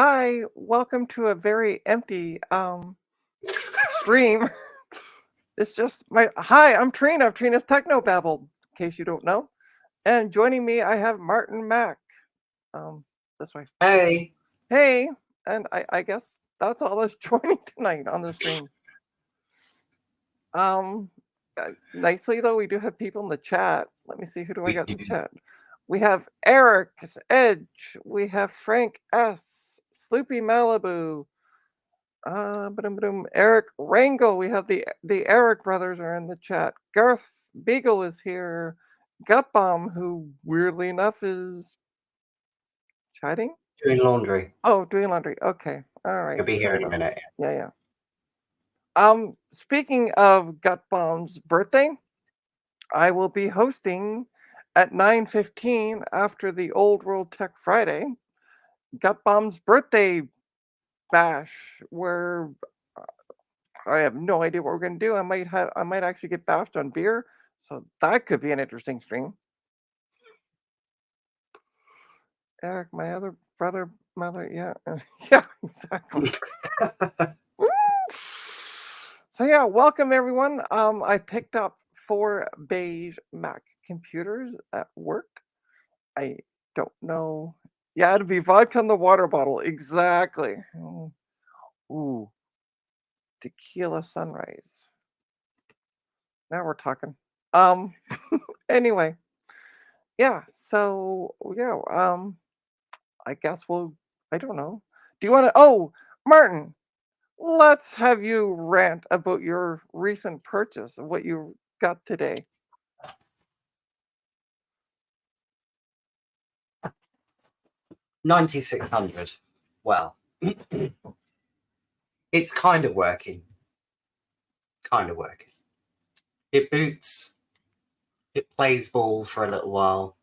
Hi, welcome to a very empty stream. It's just my hi, I'm Trina of Trina's Technobabble, in case you don't know. And joining me I have Martin Mack. Um this way. Hey. Hey, and I guess that's all that's joining tonight on the stream. Um Nicely though, we do have people in the chat. Let me see, who do I got in the chat? We have Eric's Edge, we have Frank S, Sloopy Malibu, Eric Rango. We have the Eric brothers are in the chat. Garth Beagle is here. Gutbomb, who weirdly enough is chatting. Doing laundry. Oh, doing laundry. Okay, all right. He'll be here in a minute. Yeah. Speaking of Gutbomb's birthday, I will be hosting at 9:15 after the Old World Tech Friday, Gutbomb's birthday bash, where I have no idea what we're going to do. I might actually get bashed on beer, so that could be an interesting stream. Eric, my other brother, mother, yeah, yeah, exactly. So yeah, welcome everyone. I picked up 4 Beige Mac computers at work. I don't know. Yeah, it'd be vodka in the water bottle, exactly. Ooh, tequila sunrise. Now we're talking. Anyway, yeah. So yeah. I guess I don't know. Do you want to? Oh, Martin, let's have you rant about your recent purchase of what you got today. $9,600. Well, it's kind of working. It boots. It plays ball for a little while.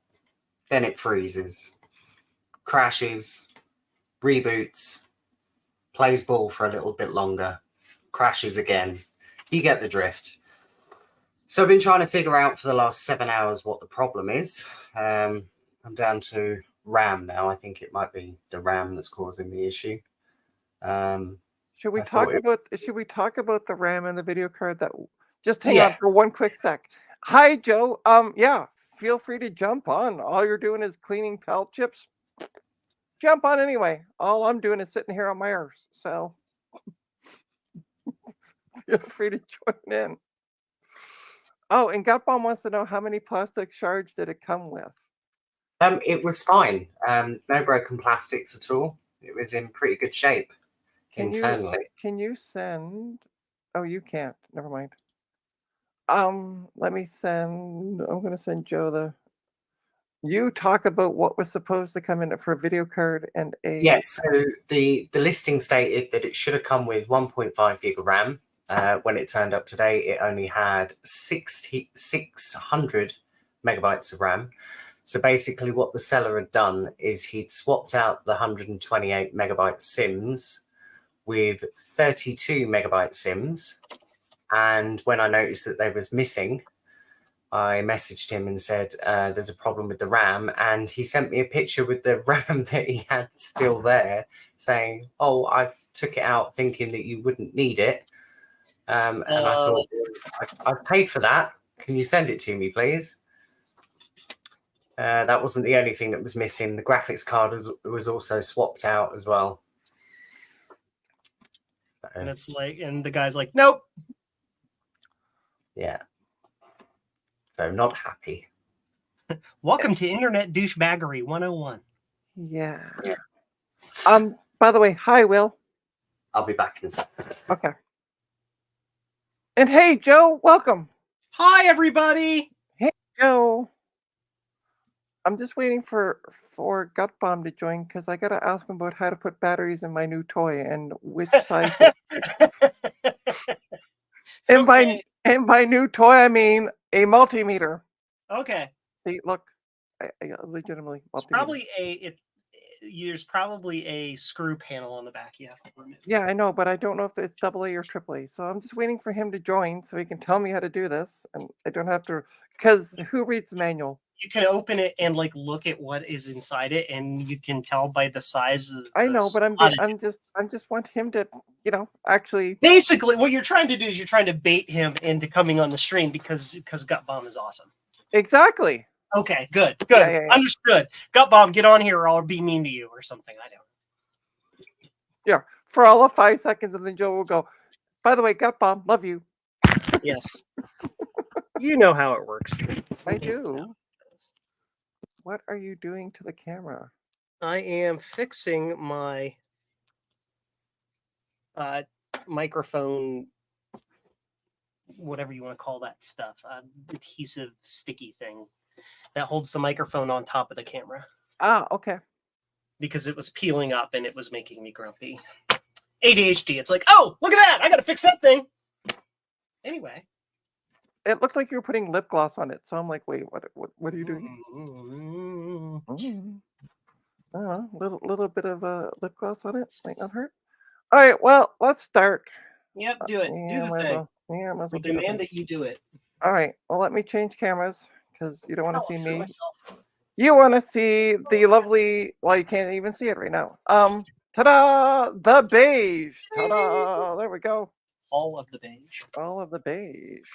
Then it freezes. Crashes. Reboots. Plays ball for a little bit longer. Crashes again. You get the drift. So I've been trying to figure out for the last 7 hours what the problem is. I'm down to RAM now. I think it might be the RAM that's causing the issue. Should we talk about the RAM and the video card? That just hang Yeah. on for one quick sec. Hi, Joe. Yeah, feel free to jump on. All you're doing is cleaning pelt chips. Jump on anyway. All I'm doing is sitting here on my arse. So feel free to join in. Oh, and Gutbomb wants to know how many plastic shards did it come with? It was fine. No broken plastics at all. It was in pretty good shape internally. Can you send? Oh, you can't. Never mind. Let me send. I'm gonna send Joe the. You talk about what was supposed to come in for a video card and a. Yes. So the listing stated that it should have come with 1.5 gig of RAM. When it turned up today, it only had 600 megabytes of RAM. So basically what the seller had done is he'd swapped out the 128 megabyte SIMs with 32 megabyte SIMs. And when I noticed that they was missing, I messaged him and said, there's a problem with the RAM. And he sent me a picture with the RAM that he had still there saying, oh, I took it out thinking that you wouldn't need it. And I thought, I paid for that. Can you send it to me, please? That wasn't the only thing that was missing. The graphics card was also swapped out as well. So. And it's like, and the guy's like, nope. Yeah. So not happy. Welcome to Internet Douchebaggery 101. Yeah. By the way, hi, Will. I'll be back in a second. Okay. And hey, Joe, welcome. Hi, everybody. Hey, Joe. I'm just waiting for Gutbomb to join because I gotta ask him about how to put batteries in my new toy and which size. And by new toy, I mean a multimeter. Okay. See, look, I legitimately. There's probably a screw panel on the back you have to remove. Yeah, I know, but I don't know if it's AA or AAA. So I'm just waiting for him to join so he can tell me how to do this, and I don't have to. Because who reads the manual? You can open it and like look at what is inside it, and you can tell by the size of I the know, but slot. I'm just want him to, actually. Basically, what you're trying to do is you're trying to bait him into coming on the stream because Gut Bomb is awesome. Exactly. Okay, good. Yeah. Understood. Gut Bomb, get on here or I'll be mean to you or something. I don't. Yeah. For all of 5 seconds, and then Joe will go, by the way, Gut Bomb, love you. Yes. You know how it works. I do. What are you doing to the camera? I am fixing my microphone, whatever you want to call that stuff, adhesive sticky thing that holds the microphone on top of the camera. Ah, okay. Because it was peeling up and it was making me grumpy. ADHD. It's like, oh, look at that. I got to fix that thing. Anyway. It looked like you were putting lip gloss on it. So I'm like, wait, what are you doing? Little bit of lip gloss on it. Might not hurt. All right, well, let's start. Yep, do it. Do the thing. We'll demand that you do it. All right, well, let me change cameras because you don't want to see me. You want to see the lovely, well, you can't even see it right now. Ta-da! The beige. Ta-da! There we go. All of the beige. All of the beige.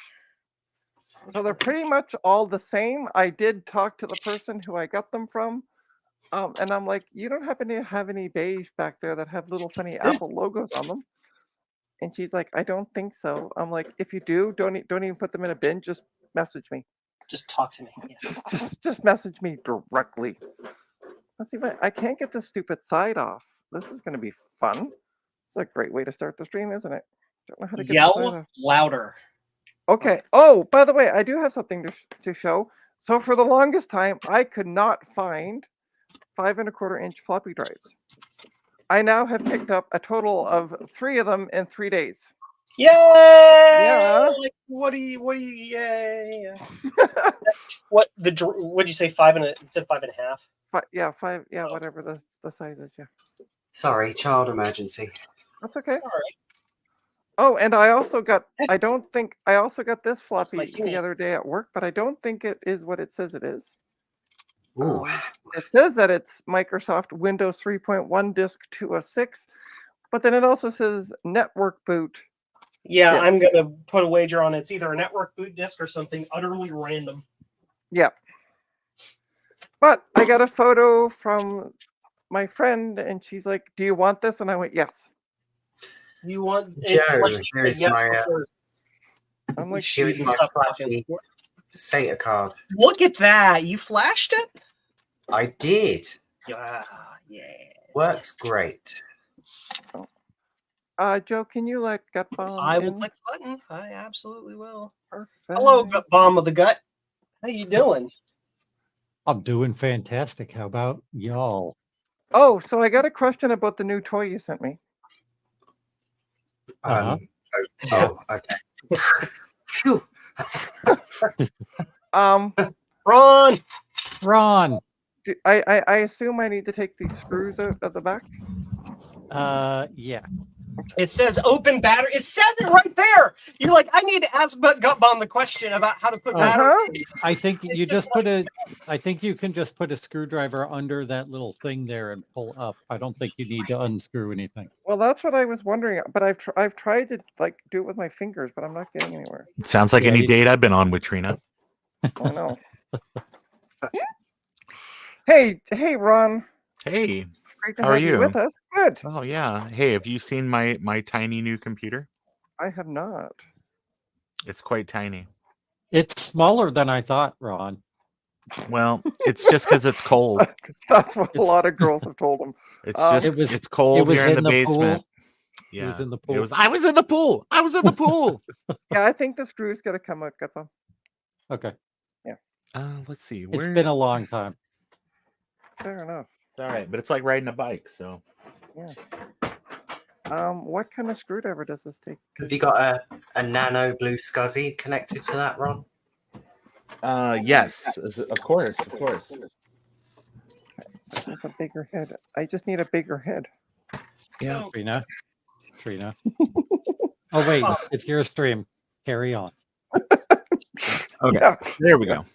So they're pretty much all the same. I did talk to the person who I got them from. And I'm like, you don't happen to have any beige back there that have little funny Apple logos on them? And she's like, I don't think so. I'm like, if you do, don't even put them in a bin. Just message me. Just talk to me. Yeah. Just message me directly. Let's see, but I can't get this stupid side off. This is going to be fun. It's a great way to start the stream, isn't it? Don't know how to get the side off. Louder. Okay. Oh, by the way, I do have something to show. So for the longest time, I could not find 5 1/4 inch floppy drives. I now have picked up a total of 3 of them in 3 days. Yay! Yeah. Like, what do you? Yay! What'd you say? 5 and a? It said 5 1/2. 5. Yeah, whatever the size is. Yeah. Sorry, child emergency. That's okay. Sorry. Oh, and I also got. I also got this floppy my the other day at work, but I don't think it is what it says it is. Ooh. It says that it's Microsoft Windows 3.1 disk 206, but then it also says network boot. Yeah, disk. I'm gonna put a wager on it's either a network boot disk or something utterly random. Yeah. But I got a photo from my friend, and she's like, "Do you want this?" And I went, "Yes." You want Joe? Here's yes my. before I'm like, She was can my stop flashy talking. SATA card. Look at that! You flashed it? I did. Yeah. Works great. Joe, can you let Gut Bomb I will in? click the button. I absolutely will. Perfect. Hello, Gut Bomb of the Gut. How you doing? I'm doing fantastic. How about y'all? Oh, so I got a question about the new toy you sent me. Okay. Phew. Ron! I assume I need to take these screws out of the back. Yeah. It says open battery. It says it right there. You're like, I need to ask Gut Bomb the question about how to put batteries in this. I think you just just I think you can just put a screwdriver under that little thing there and pull up. I don't think you need to unscrew anything. Well, that's what I was wondering, but I've tried to like do it with my fingers, but I'm not getting anywhere. Sounds like Yeah, any date I've been on with Trina. Oh no. Hey, Ron. Hey, Great to How are have you you? with us. Good. oh yeah. Hey, have you seen my tiny new computer? I have not. It's quite tiny. It's smaller than I thought, Ron. Well, it's just because it's cold. That's what a lot of girls have told him. It's Um, just it's cold here in the basement. Pool. Yeah, was in the pool. I was in the pool. I was in the pool. Yeah, I think the screw's gonna come out, Gutbum. Okay. Let's see. It's been a long time. Fair enough. All right, but it's like riding a bike. So What kind of screwdriver does this take? Have you got a nano blue SCSI connected to that, Ron? yes, of course. I need a bigger head. I just need a bigger head. Yeah. Trina. Oh wait, it's your stream. Carry on. Okay, Yeah. there we go.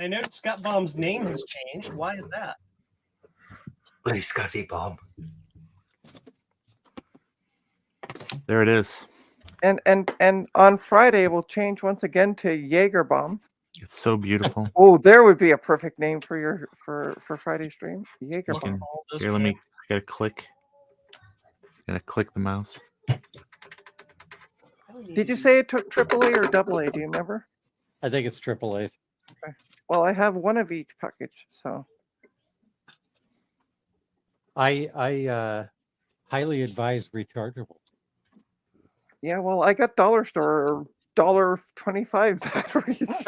I noticed Scott Bomb's name has changed. Why is that? Bloody Scuzzy Bomb. There it is. And on Friday we'll change once again to Jaeger Bomb. It's so beautiful. Oh, there would be a perfect name for your for Friday stream. Jaeger Look at Bomb. all those Here, let me. I gotta click. Gotta click the mouse. Did you say it took AAA or AA? Do you remember? I think it's AAA. Well, I have one of each package, so I highly advise rechargeables. yeah. Well, I got dollar store $1.25 batteries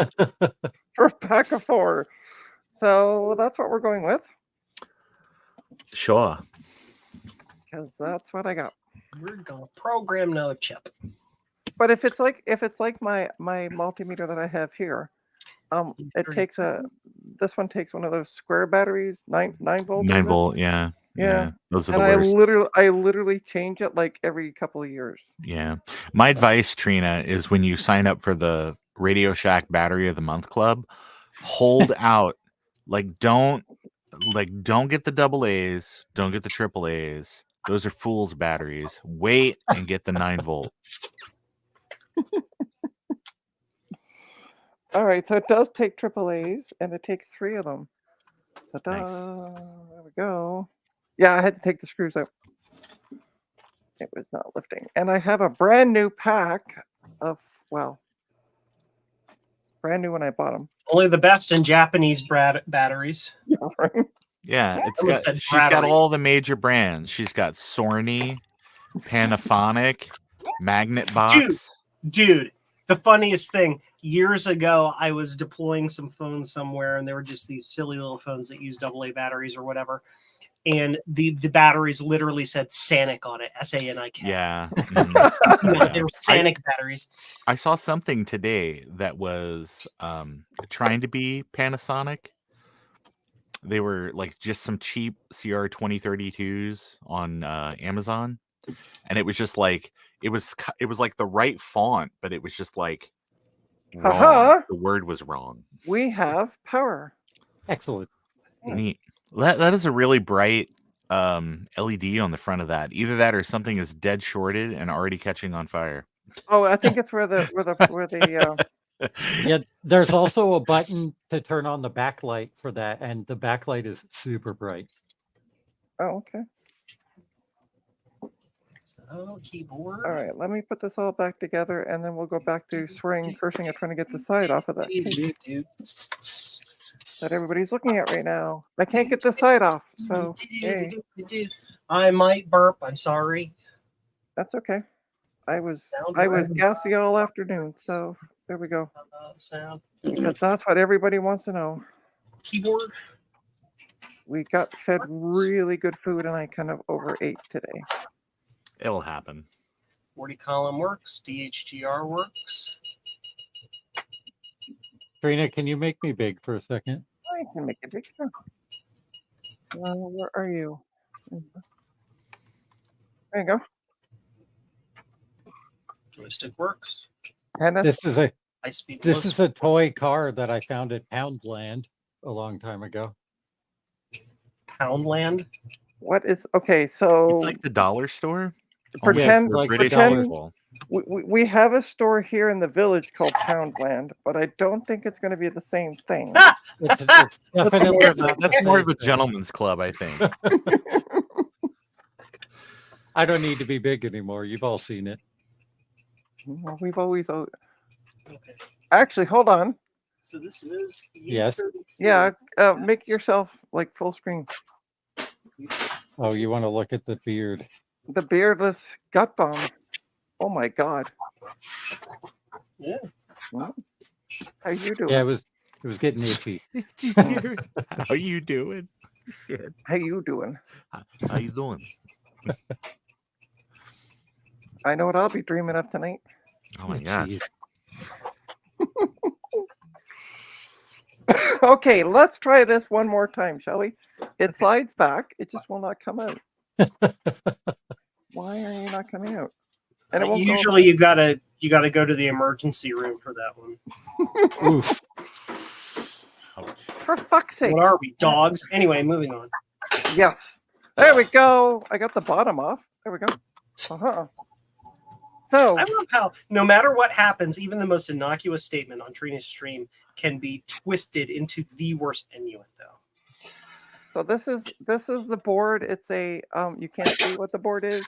for a pack of 4, so that's what we're going with Sure. because that's what I got. We're gonna program no chip. But if it's like my multimeter that I have here, it takes this one takes one of those square batteries, 9 volt. 9 is it? volt. Yeah. Yeah. Those are And the worst. I literally change it like every couple of years. Yeah. My advice, Trina, is when you sign up for the Radio Shack Battery of the Month Club, hold out. Don't get the AA's, don't get the AAA's. Those are fool's batteries. Wait and get the 9 volt. All right, so it does take AAA's, and it takes 3 of them. Ta-da! Nice. There we go. Yeah, I had to take the screws out. It was not lifting. And I have a brand new pack of, well, brand new when I bought them. Only the best in Japanese batteries. Yeah, right. Yeah, Almost said she's got battery. all the major brands. She's got Sorny, Panaphonic, Magnet Box. Dude, the funniest thing, years ago, I was deploying some phones somewhere, and they were just these silly little phones that use AA batteries or whatever. And the batteries literally said Sanic on it, SANIK. Yeah. They were Sanic batteries. I saw something today that was trying to be Panasonic. They were like just some cheap CR 2032s on Amazon, and it was just like it was like the right font, but it was just like wrong. Haha. The word was wrong. We have power. Excellent. Neat. That is a really bright LED on the front of that. Either that or something is dead shorted and already catching on fire. Oh, I think it's where the Yeah, there's also a button to turn on the backlight for that, and the backlight is super bright. oh, okay. So, keyboard. All right, let me put this all back together, and then we'll go back to swearing, cursing, and trying to get the side off of that case that everybody's looking at right now. I can't get the side off, so yay. I might burp. I'm sorry. That's okay. I was Sound gassy all afternoon, so there we go. Sound. Because that's what everybody wants to know. Keyboard. We got fed really good food, and I kind of overate today. It'll happen. 40 column works. DHGR works. Trina, can you make me big for a second? I can make a picture. Where are you? There you go. Joystick works. And that's, This is a High speed. this is a toy car that I found at Poundland a long time ago. Poundland. what is okay? So It's like the dollar store. pretend like the British dollar people. we have a store here in the village called Poundland, but I don't think it's going to be the same thing. It's definitely not. That's the more same of a thing. gentleman's club, I think. I don't need to be big anymore. You've all seen it. Well, we've always Okay. actually hold on. So this is. Yes. Yeah, make yourself like full screen. Oh, you want to look at the beard? The beardless gut bomb. Oh my god. Yeah. How you doing? Yeah, it was getting itchy. How you doing? How you doing? How you doing? I know what I'll be dreaming of tonight. Oh my god. Jeez. Okay, let's try this one more time, shall we? It slides back. It just will not come out. Why are you not coming out? And it won't go- Usually you gotta go to the emergency room for that one. Oof. For fuck's sake. What are we, dogs? Anyway, moving on. Yes. There we go. I got the bottom off. There we go. So I love how no matter what happens, even the most innocuous statement on Trina's stream can be twisted into the worst innuendo. So this is the board. It's a you can't see what the board is.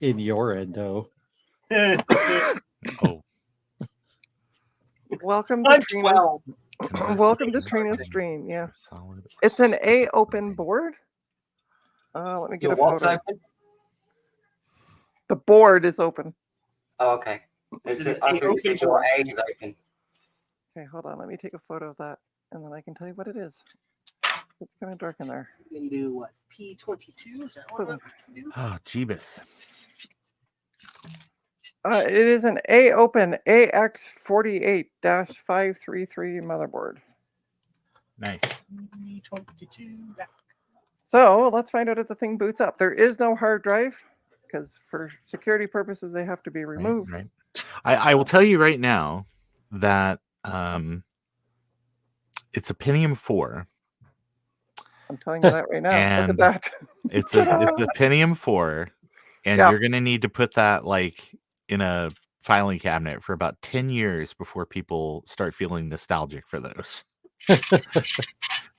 In your endo. Oh, Welcome to I'm Trina's 12. welcome to Trina's stream. Yeah. solid. It's an A open board. Let me get Your a what's photo. open? The board is open. Oh, okay. It is I a thought you open said your board. A is open. Okay, hold on. Let me take a photo of that, and then I can tell you what it is. It's kind of dark in there. We can do what? P22? Is that what we can do? Oh, Jeebus. It is an A open AX48-533 motherboard. Nice. P22. back. So let's find out if the thing boots up. There is no hard drive because for security purposes they have to be removed. Right. I will tell you right now that it's a Pentium 4. I'm telling you that right now. Look And at that. It's a Pentium 4, and Yeah. you're gonna need to put that like in a filing cabinet for about 10 years before people start feeling nostalgic for those.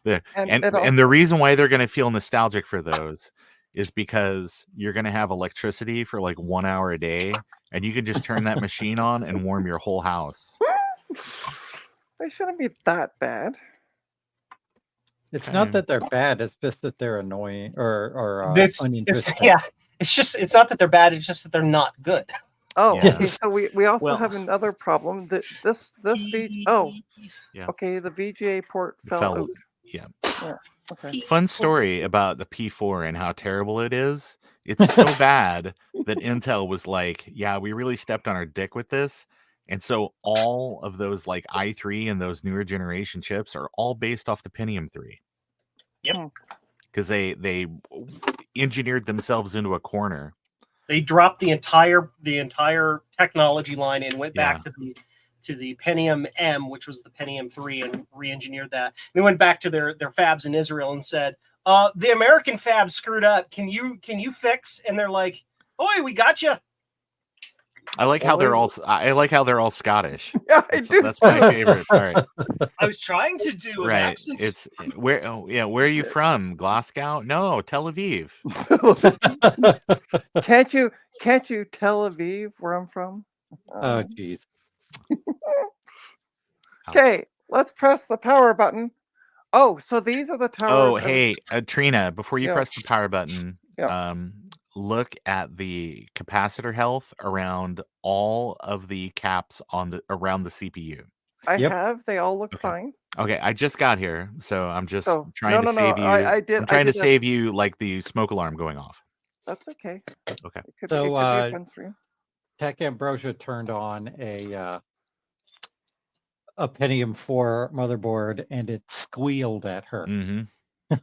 And And it the reason why they're gonna feel nostalgic for those is because you're gonna have electricity for like 1 hour a day, and you can just turn that machine on and warm your whole house. They shouldn't be that bad. It's Okay. not that they're bad. It's just that they're annoying or It's uninteresting. yeah. It's not that they're bad. It's just that they're not good. Oh, Yeah. okay. So we also Well- have another problem that this oh, Yeah. okay. The VGA port fell out. Yeah. Okay. Fun story about the P4 and how terrible it is. It's so bad that Intel was like, yeah, we really stepped on our dick with this. And so all of those like i3 and those newer generation chips are all based off the Pentium 3. Yep. Because they engineered themselves into a corner. They dropped the entire technology line and went Yeah. back to the Pentium M, which was the Pentium 3, and re-engineered that. They went back to their fabs in Israel and said, the American fab screwed up. Can you fix? And they're like, "Oi, we got you." I like how they're all Scottish. Yeah, I That's, do. that's my favorite part. I was trying to do an Right. accent. It's where where are you from? Glasgow? No, Tel Aviv. Can't you Tel Aviv where I'm from? Oh, geez. Okay, let's press the power button. Oh, so these are the towers. Oh, of- hey, Trina, before you Yeah. press the power button, Yeah. look at the capacitor health around all of the caps around the CPU. I Yep. have. They all look Okay. fine. Okay, I just got here, so I'm just So, trying to no, save you. I did. I'm trying I to did save you like the smoke alarm going off. That's okay. Okay. It could, So, be a fun stream. Tech Ambrosia turned on a Pentium 4 motherboard, and it squealed at her. Mm-hmm.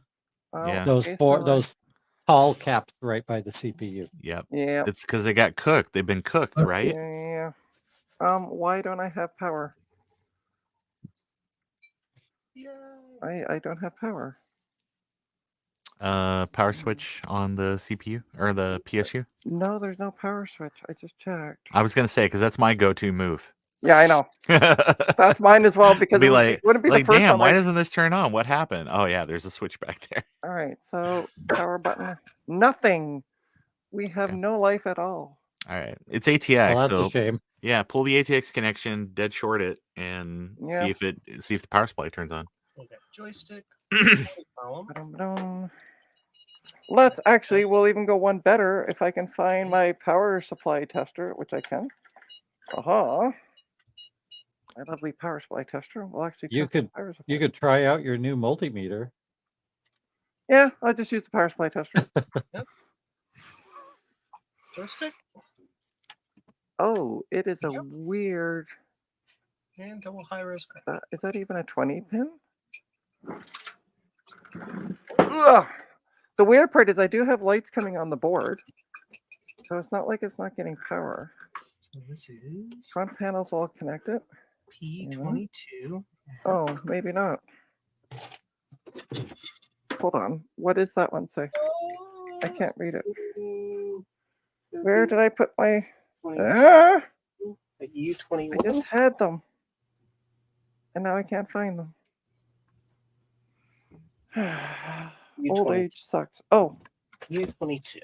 Oh, yeah. Those okay, four, so those tall caps right by the CPU. Yep. Yeah. It's because they got cooked. They've been cooked, right? Yeah. Why don't I have power? I don't have power. Power switch on the CPU or the PSU. No, there's no power switch. I just checked. I was gonna say because that's my go-to move. Yeah, I know. That's mine as well because Be it wouldn't be the like, first damn, one. why doesn't this turn on? What happened? Oh yeah, there's a switch back there. All right, so power button. Nothing. We have Okay. no life at all. All right, it's ATX. Well, that's so a shame. yeah, pull the ATX connection, dead short it, and Yeah. see if the power supply turns on. Okay. Joystick. Ba-dum-ba-dum. Let's actually, we'll even go one better if I can find my power supply tester, which I can. Aha. My lovely power supply tester. We'll actually You test the could- power supply. You could try out your new multimeter. Yeah, I'll just use the power supply tester. Joystick Oh, it is a Yep. weird. and double high res. Is that even a 20 pin? Ugh. The weird part is I do have lights coming on the board. So it's not like it's not getting power. So this is Front panel's all connected. P22. Oh, maybe not. Hold on. What does that one say? I can't read it. Where did I put my? Ah! I U21. just had them, and now I can't find them. Old U20. age sucks. Oh, U22.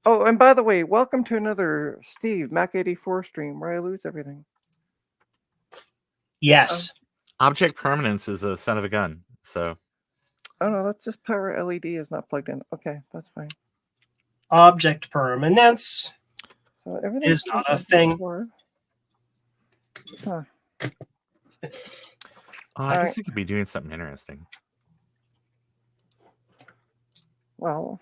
oh, and by the way, welcome to another Steve Mac 84 stream where I lose everything. Yes. Object permanence is a son of a gun. So Oh no, that's just power LED is not plugged in. Okay, that's fine. Object permanence. So everything Is not a thing. Huh. I guess I could be doing something interesting. Well,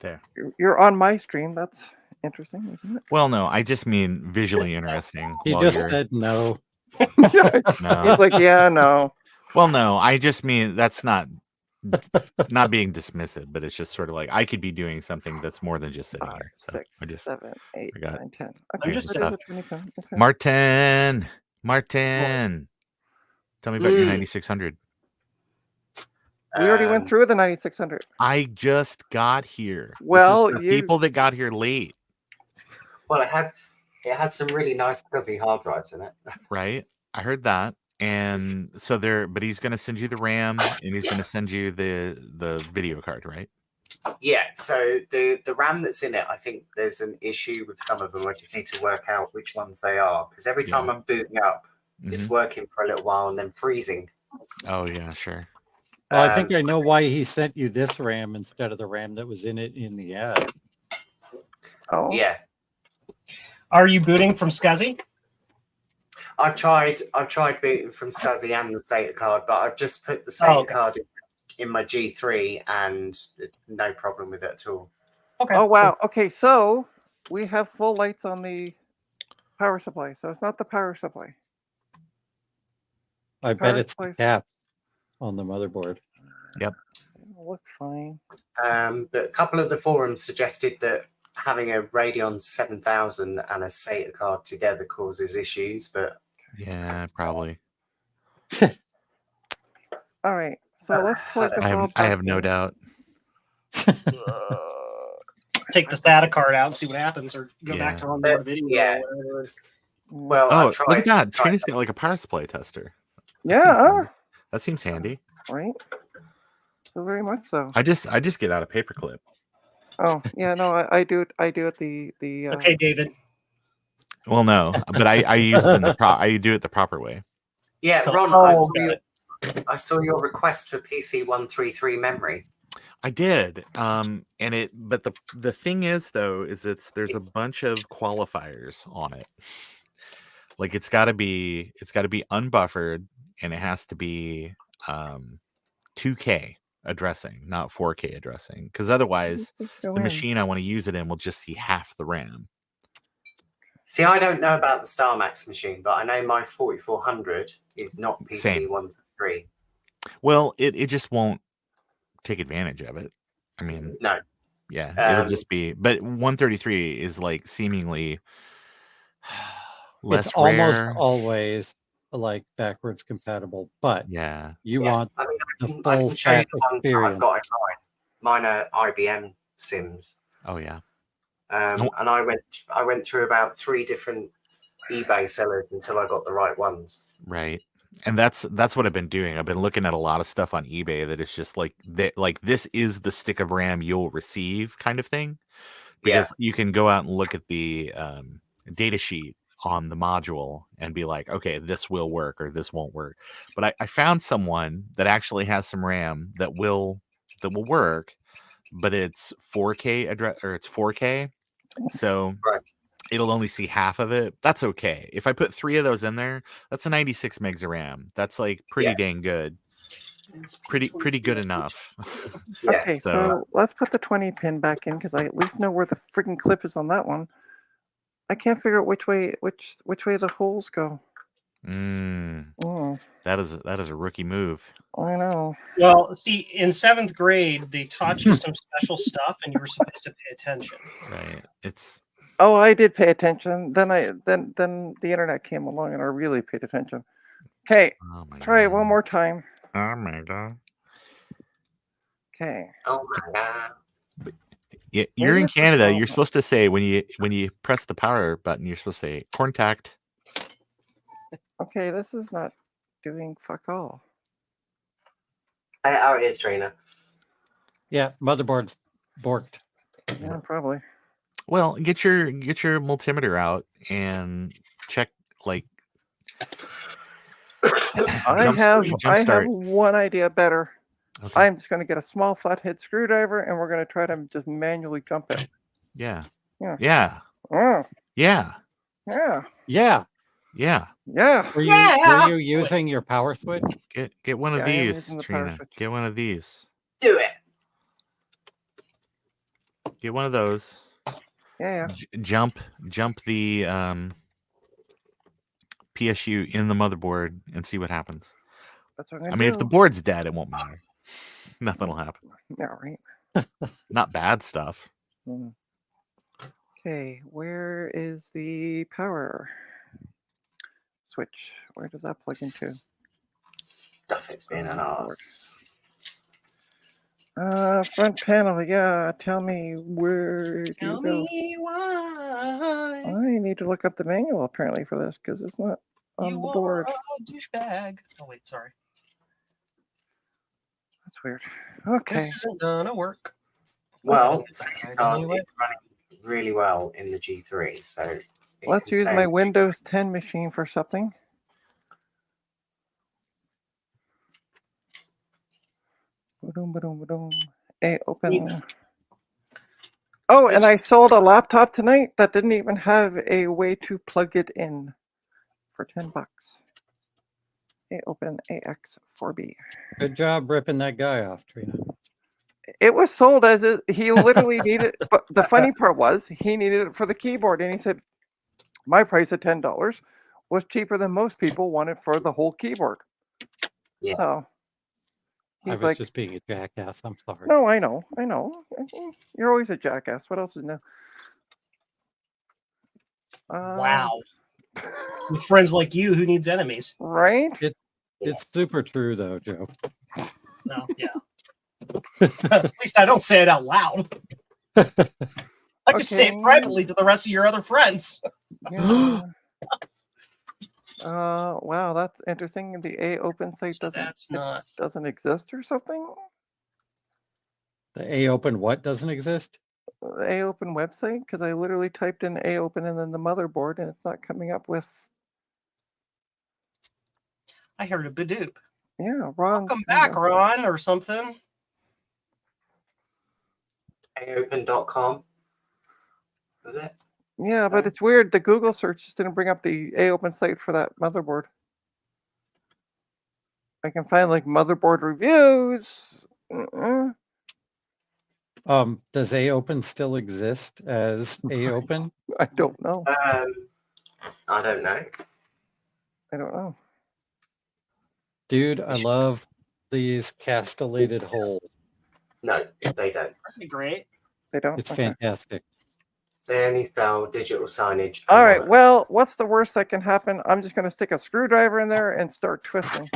There. you're on my stream. That's interesting, isn't it? Well, no, I just mean visually interesting. He while just you're... said no. No. He's like, yeah, no. Well, no, I just mean that's not being dismissive, but it's just sort of like I could be doing something that's more than just sitting 5, here. So 6, I just 7, 8, I got 9, 10. I'm Okay, just that is a 20 Okay. Martin. Tell me about your 9600. We already went through the 9600. I just got here. Well, this is for people that got here late. Well, it had some really nice fuzzy hard drives in it. Right? I heard that. And so but he's gonna send you the RAM and he's gonna send you the video card, right? Yeah, so the RAM that's in it, I think there's an issue with some of them. I just need to work out which ones they are. Because every time I'm booting up, it's working for a little while and then freezing. Oh yeah, sure. Well, I think I know why he sent you this RAM instead of the RAM that was in it in the ad. Oh. Yeah. Are you booting from SCSI? I've tried booting from SCSI and the SATA card, but I've just put the SATA card in my G3 and no problem with it at all. Okay. Oh wow. Okay, so we have full lights on the power supply. So it's not the power supply. I bet it's the cap on the motherboard. Yep. It'll look fine. But a couple of the forums suggested that having a Radeon 7000 and a SATA card together causes issues, but yeah, probably. All right, so let's plug this all I have back no in. doubt. Take the SATA card out and see what happens, or go back to on the video. Yeah. Or whatever. Well, Oh, I tried, look at that. Trini's got like a power supply tester. Yeah, That seems handy. right. So very much so. I just get out a paperclip. Oh yeah, no, I do it. I do it the. Okay, David. Well, no, but I use it in the I do it the proper way. Yeah, Ron, I saw your request for PC 133 memory. I did. But the thing is though, is there's a bunch of qualifiers on it. Like it's gotta be unbuffered and it has to be 2K addressing, not 4K addressing. Because otherwise the machine I want to use it in will just see half the RAM. See, I don't know about the StarMax machine, but I know my 4400 is not PC 133. Well, it just won't take advantage of it. I mean, no. Yeah, it'll just be. But 133 is like seemingly less it's almost rare. Always like backwards compatible, but yeah, you want I the can full show you stack the ones that I've got in mine. Mine are IBM Sims. Oh yeah. And I went through about 3 different eBay sellers until I got the right ones. Right. And that's what I've been doing. I've been looking at a lot of stuff on eBay that it's just like this is the stick of RAM you'll receive kind of thing. Because you can go out and look at the data sheet on the module and be like, okay, this will work or this won't work. But I found someone that actually has some RAM that will work, but it's 4K address or it's 4K. So it'll only see half of it. That's okay. If I put 3 of those in there, that's a 96 megs of RAM. That's like pretty dang good. Pretty good enough. Okay, so let's put the 20 pin back in because I at least know where the freaking clip is on that one. I can't figure out which way the holes go. That is a rookie move. I know. Well, see, in 7th grade, they taught you some special stuff, and you were supposed to pay attention. Right. It's. Oh, I did pay attention. Then the internet came along, and I really paid attention. Okay, let's try it one more time. Oh my god. Okay. Oh my god. Yeah, you're Maybe in it's a Canada. small You're phone. supposed to say when you press the power button, you're supposed to say contact. Okay, this is not doing fuck all. Oh, it is, Trina. Yeah, motherboard's borked. Yeah, probably. Well, get your multimeter out and check like I have jumpstart. one idea better. Okay. I'm just going to get a small flathead screwdriver and we're going to try to just manually jump it. Yeah. Yeah. Yeah. Oh, Yeah. yeah. Yeah. Yeah. Yeah. Were you using your power switch? Get one of Yeah, I am these, using the power Trina. switch. Get one of these. Do it. Get one of those. Yeah. Jump the PSU in the motherboard and see what happens. That's what I'm I going mean, to if the do. board's dead, it won't matter. Nothing will happen. Yeah, right. Not bad stuff. Mm. Okay, where is the power switch? Where does that plug into? Stuff, it's been an Board. arse. Front panel. Yeah, tell me where do Tell you go? me why I need to look up the manual apparently for this because it's not on you the are board. a douchebag. Oh wait, sorry. That's weird. Okay. This isn't gonna work. Well, Oh, the second right card anyway. is running really well in the G3, so it Let's can use stay my in- Windows 10 machine for something. Ba-dum, ba-dum, ba-dum. Hey, open. Oh, and I sold a laptop tonight that didn't even have a way to plug it in for $10. Hey, open AX4B. Good job ripping that guy off, Trina. It was sold as he literally needed, but the funny part was he needed it for the keyboard, and he said, "My price of $10 was cheaper than most people want it for the whole keyboard." Yeah. So I he's was like, just being a jackass. I'm sorry. "No, I know. You're always a jackass. What else is new?" Wow. With friends like you, who needs enemies? Right? It's super true though, Joe. No, yeah. At least I don't say it out loud. I just say it Okay. privately to the rest of your other friends. Yeah. Wow, that's interesting. The A open site So that's not. doesn't exist or something. The A open what doesn't exist? The A open website, because I literally typed in A open and then the motherboard, and it's not coming up with. I heard a badoop. Yeah, Ron. Welcome back, Ron, or something. aopen.com. Was it? Yeah, but it's weird. The Google search just didn't bring up the A open site for that motherboard. I can find like motherboard reviews. Does A open still exist as A open? I don't know. I don't know. I don't know. Dude, I love these castellated holes. No, they don't. That'd be great. They don't. It's Okay. fantastic. They only sell digital signage. All right. Well, what's the worst that can happen? I'm just going to stick a screwdriver in there and start twisting.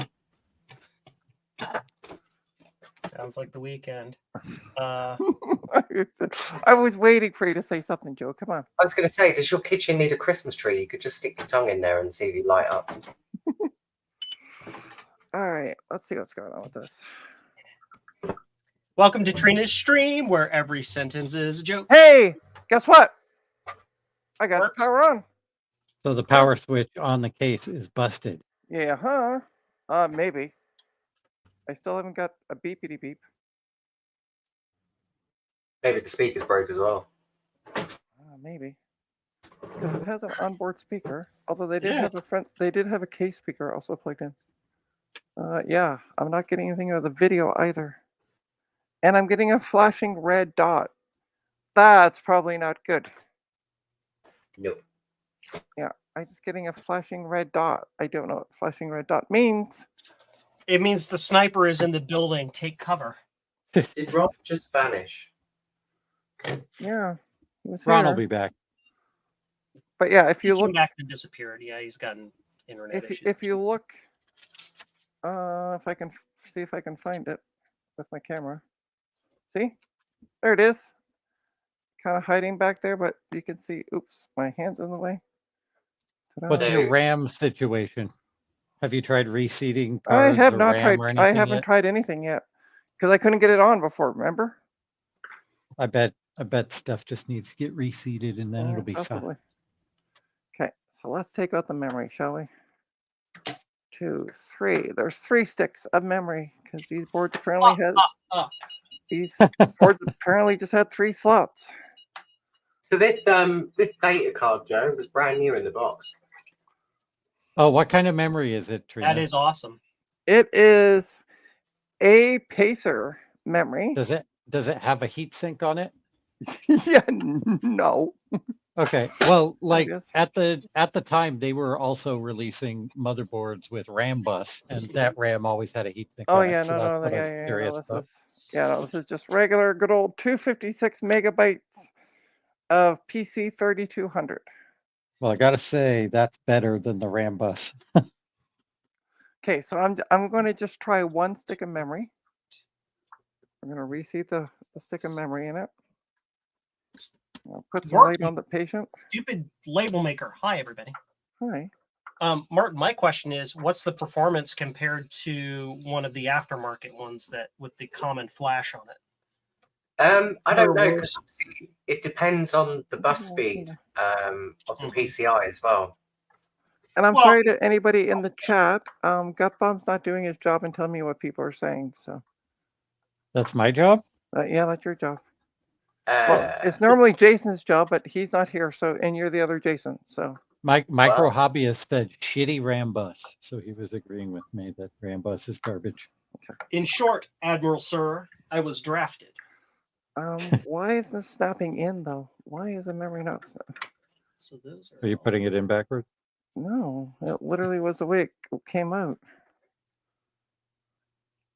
Sounds like the weekend. I was waiting for you to say something, Joe. Come on. I was going to say, does your kitchen need a Christmas tree? You could just stick your tongue in there and see if you light up. All right. Let's see what's going on with this. Welcome to Trina's stream, where every sentence is a joke. Hey, guess what? I got Works. the power on. So the power switch on the case is busted. Yeah, huh? Maybe. I still haven't got a beepity beep. Maybe the speaker's broke as well. Maybe. Because it has an onboard speaker. Although they did Yeah. have they did have a case speaker also plugged in. Yeah, I'm not getting anything out of the video either. And I'm getting a flashing red dot. That's probably not good. Nope. Yeah, I'm just getting a flashing red dot. I don't know what flashing red dot means. It means the sniper is in the building. Take cover. Did Rob just vanish? Yeah, he was Ron will here. be back. But yeah, if He you came look, back and disappeared. Yeah, he's gotten internet issues. if you look, if I can see if I can find it with my camera. See? There it is. Kind of hiding back there, but you can see, oops, my hand's in the way. What's So- your RAM situation? Have you tried reseating I cards have or not RAM tried. or I anything haven't yet? tried anything yet because I couldn't get it on before. Remember? I bet stuff just needs to get reseated and then Yeah, it'll be possibly. fine. Okay, so let's take out the memory, shall we? 2, 3. There's 3 sticks of memory because these boards apparently these boards apparently just had 3 slots. So this data card, Joe, was brand new in the box. Oh, what kind of memory is it, Trina? That is awesome. It is a Pacer memory. Does it have a heat sink on it? Yeah, no. Okay. Well, like is. at the time they were also releasing motherboards with RAM bus, and that RAM always had a heat sink Oh on yeah, it. So no, that's no, what I was yeah, curious no. about. This is just regular, good old 256 megabytes of PC 3200. Well, I gotta say that's better than the RAM bus. Okay, so I'm going to just try 1 stick of memory. I'm going to reseat the stick of memory in it. I'll put some light Martin, on the patient. stupid label maker. Hi, everybody. Hi. Martin, my question is, what's the performance compared to one of the aftermarket ones that with the common flash on it? I don't know because it depends on the bus speed of the PCI as well. And I'm Well- sorry to anybody in the chat. Gutbomb's not doing his job and telling me what people are saying. So That's my job. yeah, that's your job. Well, Uh, it's normally Jason's job, but he's not here. So and you're the other Jason. So Micro hobbyist said shitty RAM bus, so he was agreeing with me that RAM bus is garbage. In short, Admiral Sir, I was drafted. why is this snapping in though? Why is the memory not? So those Are you putting it in backwards? No, it literally was the way it came out.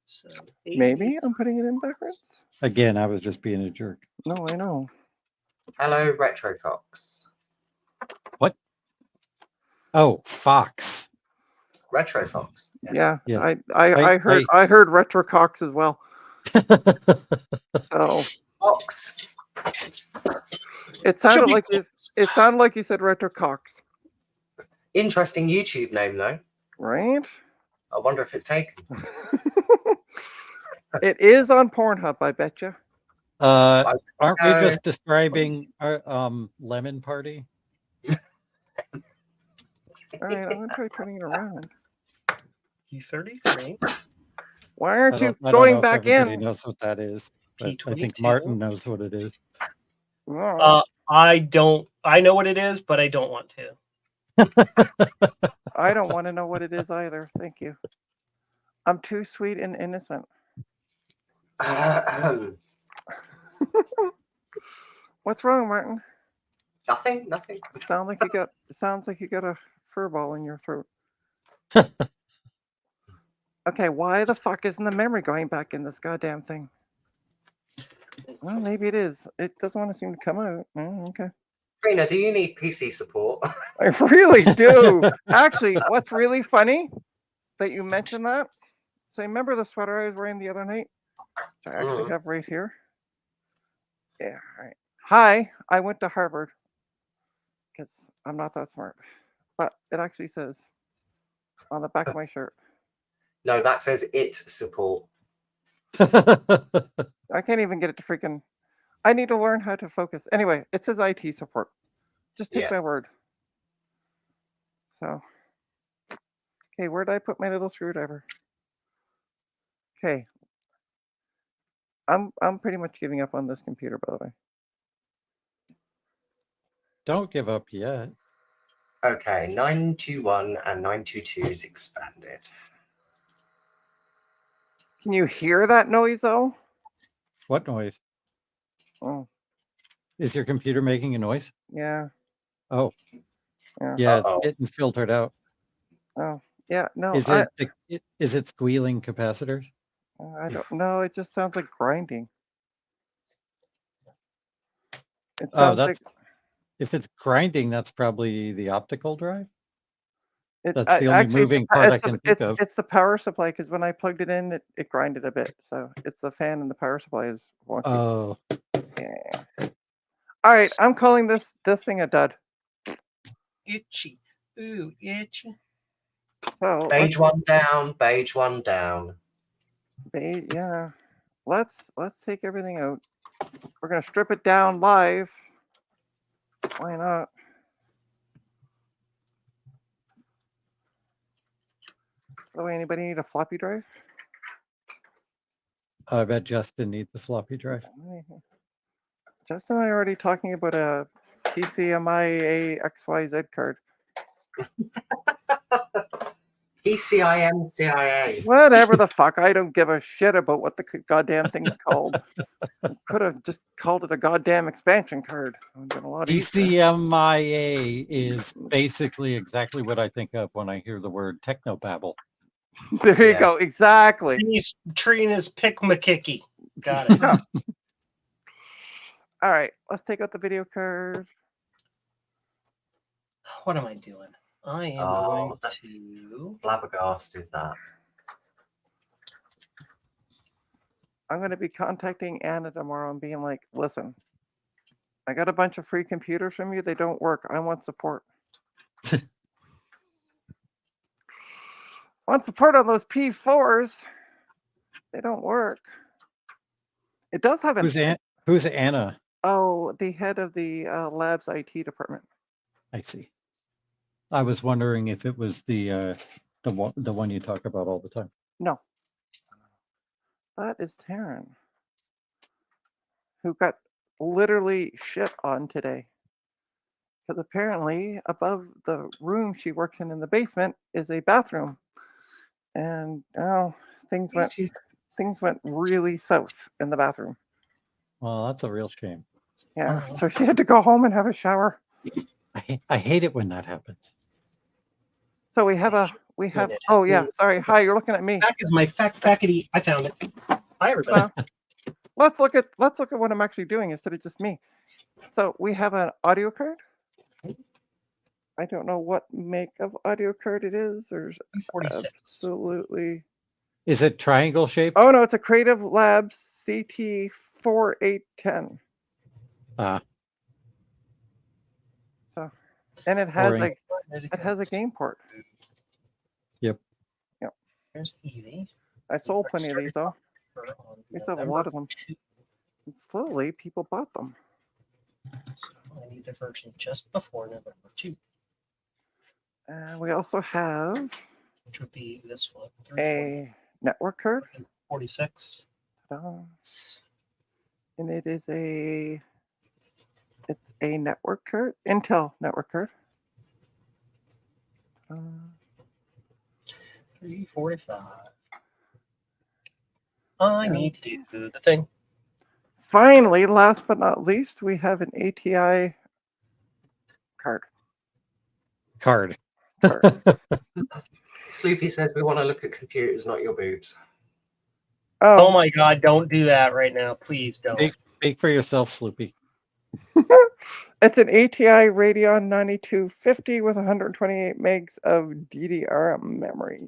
So Maybe I'm putting it in backwards. Again, I was just being a jerk. No, I know. hello, Retrocox. What? Oh, Fox. Retrofox. Yeah, Yes. I heard Retrocox as well. So Fox. it sounded like this. It sounded like you said Retrocox, Interesting YouTube name though. right? I wonder if it's taken. It is on Pornhub, I bet you. Aren't we No. just describing our lemon party? All right, I'm gonna try turning it around. P33. Why I aren't you don't know going if back everybody in? knows what that is. But I think P22. Martin knows what it is. Oh, I don't. I know what it is, but I don't want to. I don't want to know what it is either. Thank you. I'm too sweet and innocent. What's wrong, Martin? Nothing. Sounds like you got a fur ball in your throat. Okay, why the fuck isn't the memory going back in this goddamn thing? Well, maybe it is. It doesn't want to seem to come out. Okay. Trina, do you need PC support? I really do. Actually, what's really funny that you mentioned that. So remember the sweater I was wearing the other night? Which I actually have right here. Yeah, all right. Hi, I went to Harvard because I'm not that smart. But it actually says on the back of my shirt. No, that says it support. I can't even get it to freaking. I need to learn how to focus. Anyway, it says IT support. Just take Yeah. my word. So, okay, where did I put my little screwdriver? Okay, I'm pretty much giving up on this computer, by the way. Don't give up yet. Okay, 921 and 922 is expanded. Can you hear that noise though? What noise? Oh, Is your computer making a noise? yeah. Oh, Yeah. yeah, Uh-oh. it's getting filtered out. Oh, yeah. No, Is it squealing capacitors? I don't know. It just sounds like grinding. It Oh, sounds like if it's grinding, that's probably the optical drive. That's the only moving part I can think of. It's the power supply because when I plugged it in, it grinded a bit. So it's the fan and the power supply is wonky. Oh, Yeah. All right, I'm calling this thing a dud. Itchy. Ooh, itchy. So Beige one down. Beige one down. yeah, let's take everything out. We're gonna strip it down live. Why not? By the way, anybody need a floppy drive? I bet Justin needs a floppy drive. Justin and I are already talking about a PCMIA XYZ card. PCIM CIA. Whatever the fuck. I don't give a shit about what the goddamn thing's called. Could have just called it a goddamn expansion card. It would have been a lot easier. PCMIA is basically exactly what I think of when I hear the word technobabble. There you Yeah. go. Exactly. He's treating his pick McKicky. Got it. All right. Let's take out the video card. What am I doing? I am Oh, going that's- to. Flabbergast is that. I'm going to be contacting Anna tomorrow and being like, listen, I got a bunch of free computers from you. They don't work. I want support. I want support on those P4s. They don't work. It does have an. Who's Anna? Oh, the head of the lab's IT department. I see. I was wondering if it was the one you talk about all the time. No. That is Taryn, who got literally shit on today. Because apparently above the room she works in the basement is a bathroom. And things went really south in the bathroom. Well, that's a real shame. Yeah. So she had to go home and have a shower. I hate it when that happens. So we have oh yeah, sorry. Hi, you're looking at me. Back is my fackety. I found it. Hi everybody. Let's look at what I'm actually doing instead of just me. So we have an audio card. I don't know what make of audio card it is. There's 46. absolutely. Is it triangle shaped? Oh no, it's a Creative Labs CT 4810. So, and it has Boring. a game port. Yep. There's Evie. I sold plenty of these though. On I used to have a lot of them. And slowly, people bought them. So I need the version just before November 2, And we also have which would be this one. a network card. 46. And it's a network card, Intel network card. 345. I need to do the thing. Finally, last but not least, we have an ATI card. Sloopy says we want to look at computers, not your boobs. Oh my God, don't do that right now. Please don't. Speak for yourself, Sloopy. It's an ATI Radeon 9250 with 128 megs of DDR memory.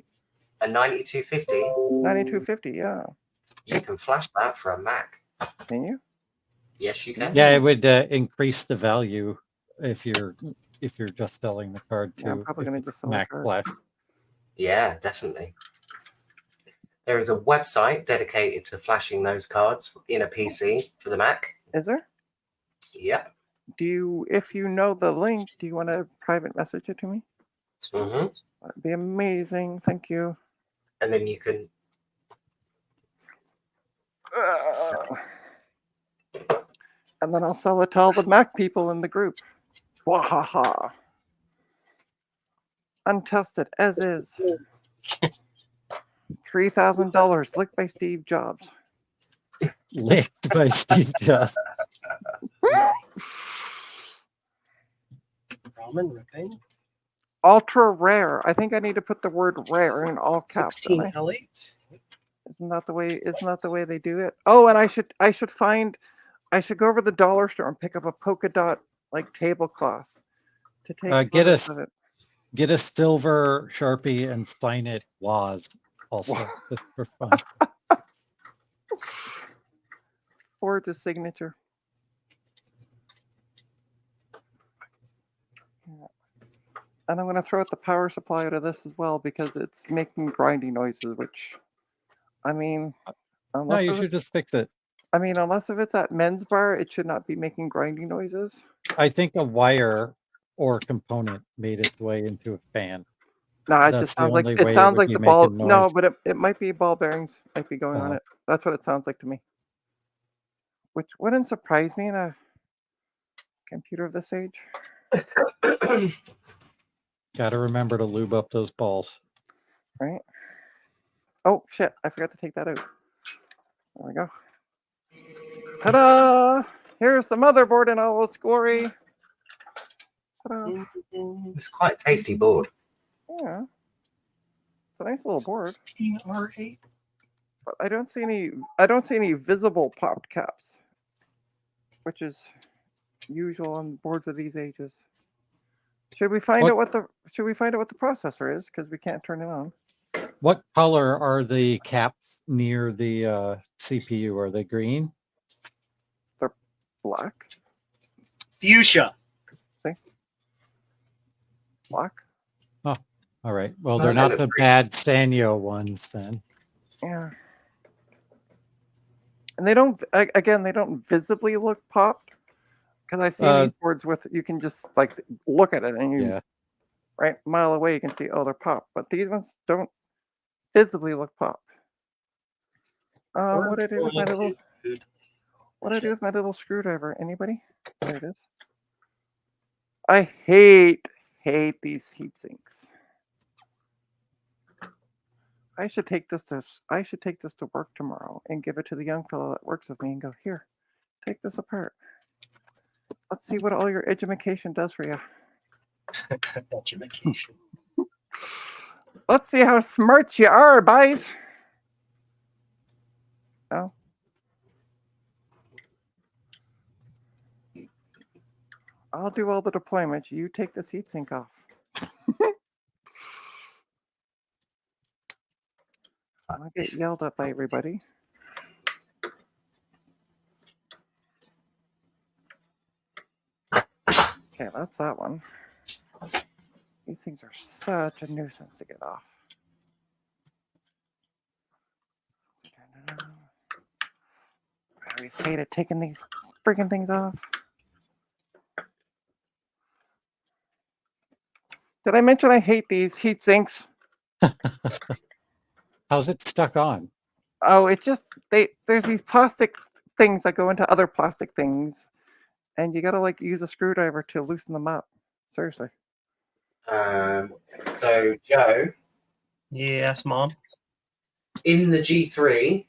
A 9250? 9250, yeah. You can flash that for a Mac. Can you? Yes, you can. Yeah, it would increase the value if you're just selling the card Yeah, I'm to probably gonna just sell Mac the Flash. Yeah, definitely. There is a website dedicated to flashing those cards in a PC for the Mac. Is there? Yep. If you know the link, do you want to private message it to me? Mm-hmm. That'd be amazing. Thank you. And then you can. And then I'll sell it to all the Mac people in the group. Wahaha. Untested as is. $3,000 licked by Steve Jobs. Licked by Steve Jobs. Ramen ripping. Ultra rare. I think I need to put the word rare in all caps. 16 don't I? L8. Isn't that the way they do it? Oh, and I should go over to the dollar store and pick up a polka dot like tablecloth to take Get photos us- of it. Get a silver Sharpie and sign it Waz also, just for fun. Forward to signature. Yeah. And I'm going to throw out the power supply out of this as well because it's making grinding noises, which, I mean, No, unless you if should it's, just fix it. I mean, unless if it's at men's bar, it should not be making grinding noises. I think a wire or component made its way into a fan. No, it That's just the sounds like only it way it sounds would like be the ball. making No, noise. but it might be ball bearings might be going on Oh. it. That's what it sounds like to me. Which wouldn't surprise me in a computer of this age. Got to remember to lube up those balls. Right? Oh shit! I forgot to take that out. There we go. Ta-da! Here's the motherboard in all its glory. Ta-da! It's quite a tasty board. Yeah, it's a nice little board. 16R8. But I don't see any. I don't see any visible popped caps, which is usual on boards of these ages. Should we find What- out what the Should we find out what the processor is? Because we can't turn it on. What color are the caps near the CPU? Are they green? Black. Fuchsia. Black. All right. Well, No, they're they not look the green. bad Sanyo ones then. Yeah. And they don't. Again, they don't visibly look popped. Because I've seen these boards with you can just like look at it and you Yeah. right a mile away you can see they're popped. But these ones don't visibly look popped. What do I do with my little? What do I do with my little screwdriver? Anybody? There it is. I hate these heat sinks. I should take this to work tomorrow and give it to the young fellow that works with me and go, here, take this apart. Let's see what all your edumacation does for you. Education. Let's see how smart you are, boys. Oh. I'll do all the deployment. You take this heatsink off. I'll get yelled at by everybody. Okay, that's that one. These things are such a nuisance to get off. I always hated taking these freaking things off. Did I mention I hate these heat sinks? How's it stuck on? Oh, it's just there's these plastic things that go into other plastic things, and you gotta like use a screwdriver to loosen them up. Seriously. So Joe, Yes, Mom. in the G3,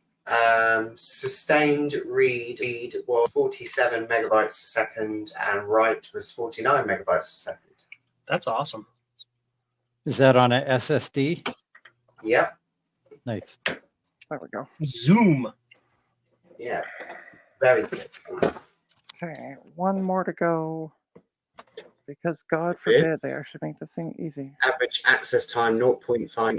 sustained read was 47 megabytes a second and write was 49 megabytes a second. That's awesome. Is that on a SSD? Yep. Nice. There we go. Zoom. Yeah. Very good. Okay, one more to go. Because God forbid they actually make this thing easy. Average access time 0.5.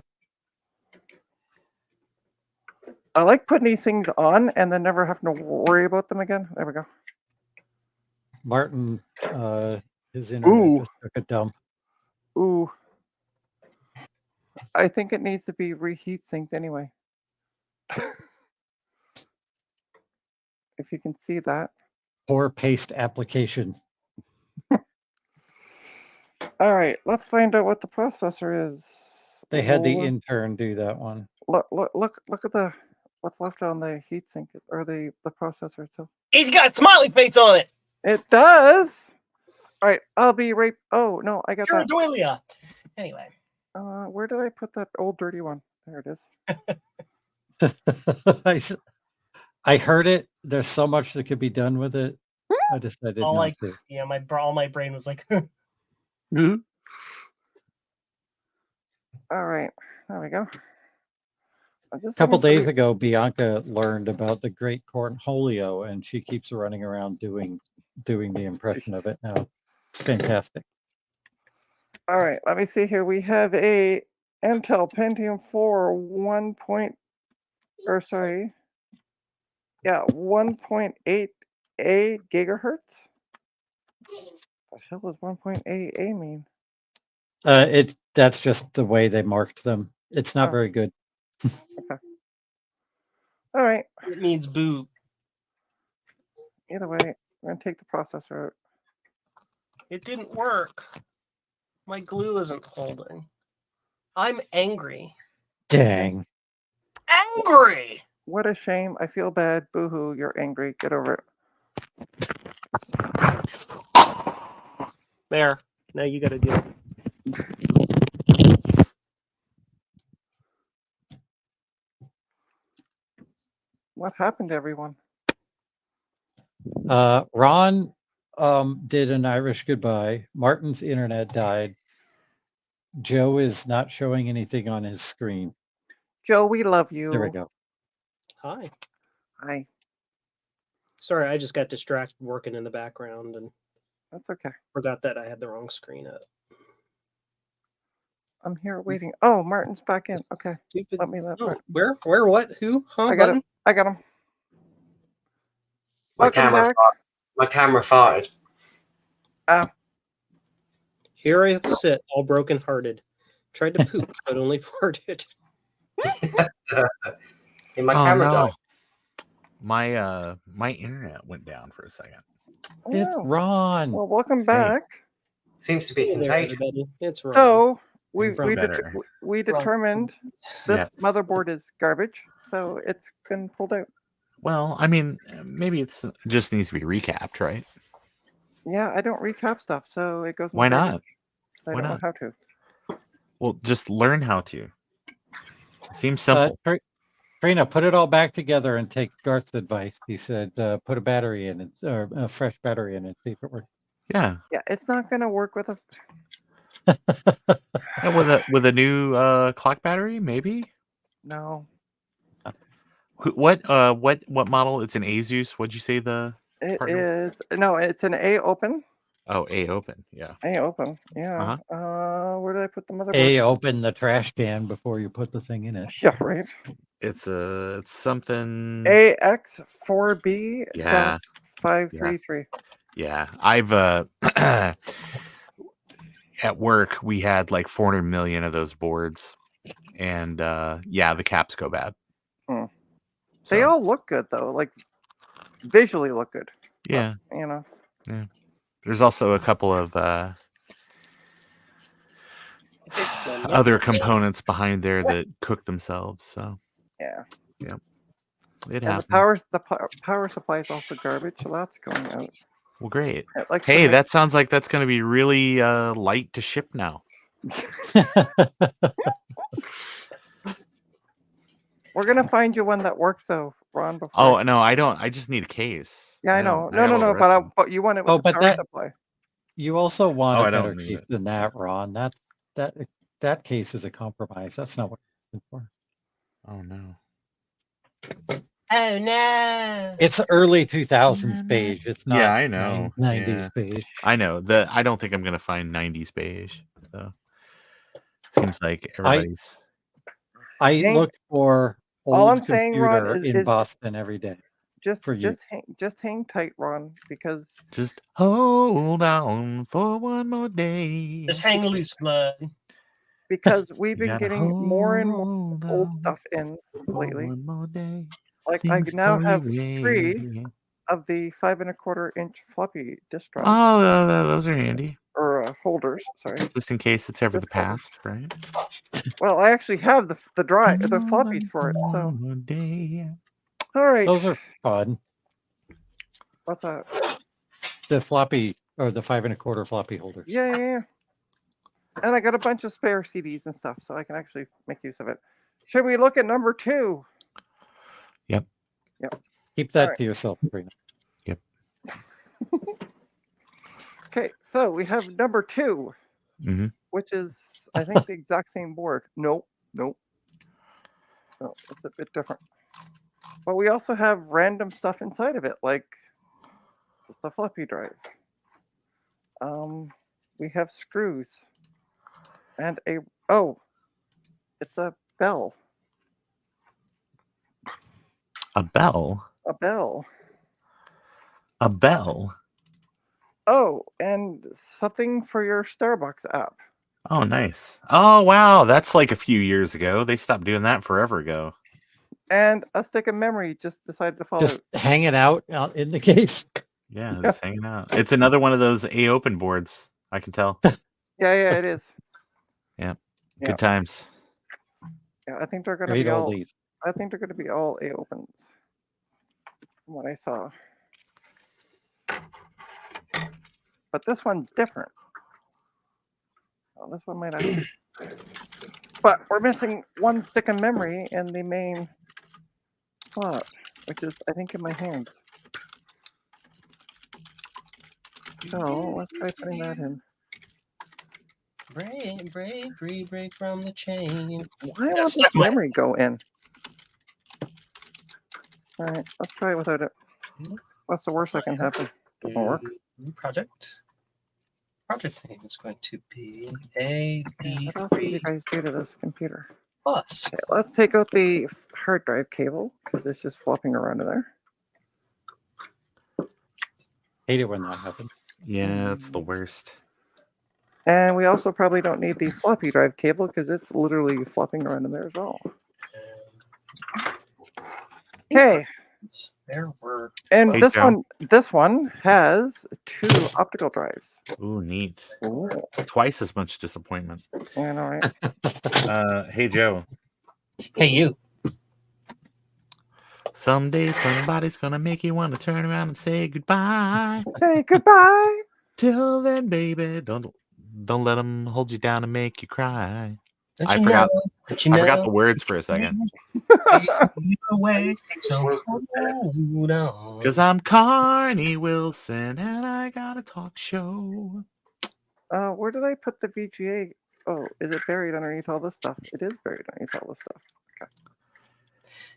I like putting these things on and then never having to worry about them again. There we go. Martin, his internet Ooh. just took a dump. Ooh. I think it needs to be reheat synced anyway. If you can see that. Poor paste application. All right, let's find out what the processor is. They had the Lola. intern do that one. Look at the what's left on the heatsink or the processor itself. He's got a smiley face on it. It does. All right, I'll be right. Oh no, I got You're that. Duilia. Anyway. Where did I put that old dirty one? There it is. I heard it. There's so much that could be done with it. I decided All not like to. yeah, all my brain was like All right, there we go. A couple days ago, Bianca learned about the Great Cornholio, and she keeps running around doing the impression of it now. It's fantastic. All right, let me see here. We have a Intel Pentium 4 1.8A gigahertz. The hell does 1.8A mean? That's just the way they marked them. It's not Oh. very good. All right. It means boo. Either way, we're gonna take the processor out. It didn't work. My glue isn't holding. I'm angry. Dang. Angry! What a shame. I feel bad. Boo-hoo. You're angry. Get over it. There. Now you gotta deal. What happened to everyone? Ron did an Irish goodbye. Martin's internet died. Joe is not showing anything on his screen. Joe, we love you. There we go. Hi. Hi. Sorry, I just got distracted working in the background and That's okay. forgot that I had the wrong screen up. I'm here waiting. Oh, Martin's back in. Okay. Stupid. Let me let Oh, Martin. where, what, who? Huh? I got Button? him. I got him. My Welcome camera, back. my camera farted. Here I sit, all broken-hearted. Tried to poop, but only farted. And my Oh camera no, died. my internet went down for a second. It's Oh, Ron. well, welcome Hey. back. Seems to be Hey there, contagious. everybody. It's Ron. So we Things are we, better. we determined this Yes. motherboard is garbage, so it's been pulled out. Well, I mean, maybe it's just needs to be recapped, right? Yeah, I don't recap stuff, so it goes. In Why the not? garbage. I Why don't know not? how to. Well, just learn how to. It seems simple. Trina, put it all back together and take Garth's advice. He said, put a battery in it, or a fresh battery in it, see if it works. Yeah. Yeah, it's not gonna work with a. Yeah, with a new clock battery, maybe. No, What model? It's an Asus. What'd you say the it partner? is. No, it's an A open. Oh, A open. Yeah. A open. Yeah. Where did I put the motherboard? A, open the trash can before you put the thing in it. Yeah, right. It's something. AX4B. Yeah. 533. Yeah. I've at work we had like 400 million of those boards, and yeah, the caps go bad. Hmm. So, They all look good though, like visually look good. yeah. But, you know. Yeah. There's also a couple of other components behind there that cook themselves. So Yeah. it And happens. the power supply is also garbage, so that's going out. Well, great. Like Hey, that sounds like that's going to be really light to ship now. We're gonna find you one that works though, Ron. Before. Oh no, I don't. I just need a case. Yeah, I know. No. But you want it with the power supply. You also want Oh, a I don't better need case it. than that, Ron. That case is a compromise. That's not what you're looking for. Oh no. Oh no! It's early 2000s beige. It's not. Yeah, I know. 90s beige. I know. I don't think I'm gonna find 90s beige. So seems like everybody's. I look for all I'm old saying, Ron, computer in Boston every day. Just for you. Just hang tight, Ron, because just hold on for one more day. Just hang loose, blood. Because we've been getting more and more hold old on stuff in for lately. one more day. Like I Things now go have away. 3 of the 5 1/4 inch floppy disk drives. Oh, those are handy. Or holders, sorry. Just in case it's ever Disk the past, right? Well, I actually have the floppies for it. So, all right. Those are fun. What's that? The floppy or the 5 1/4 floppy holders. Yeah. And I got a bunch of spare CDs and stuff, so I can actually make use of it. Should we look at number 2? Yep. Keep that to yourself, Sabrina. Yep. Okay, so we have number 2, which is, I think, the exact same board. Nope. No, it's a bit different. But we also have random stuff inside of it, like just a floppy drive. We have screws. And oh, it's a bell. A bell. A bell. A bell. Oh, and something for your Starbucks app. Oh, nice. Oh, wow. That's like a few years ago. They stopped doing that forever ago. And a stick of memory just decided to fall Just out. hanging out in the case. Yeah, just hanging out. It's another one of those A open boards. I can tell. Yeah, it is. Yeah. Yeah. Good times. Yeah, I think they're going to Great be all. oldies. I think they're going to be all A opens. From what I saw. But this one's different. Oh, this one might actually. But we're missing one stick of memory in the main slot, which is, I think, in my hands. So let's try putting that in. Break free, break from the chain. Why won't this memory go in? All right, let's try it without it. What's the worst that can happen? It won't work. New project. Project name is going to be A B What else did you guys do to this computer? plus. Okay, let's take out the hard drive cable because it's just flopping around in there. Hate it when that happens. Yeah, that's the worst. And we also probably don't need the floppy drive cable because it's literally flopping around in there as well. Okay, There were. and Hey, this Joe. one has 2 optical drives. Ooh, neat. Ooh, Twice as much disappointment. yeah, all right. Hey, Joe. Hey, you. Someday somebody's gonna make you want to turn around and say goodbye. Say goodbye. Till then, baby, don't let them hold you down and make you cry. Don't I you forgot. know? Don't you I forgot know? the words for a second. You away, so hold on. Because I'm Carney Wilson and I got a talk show. Where did I put the VGA? Oh, is it buried underneath all this stuff? It is buried underneath all this stuff.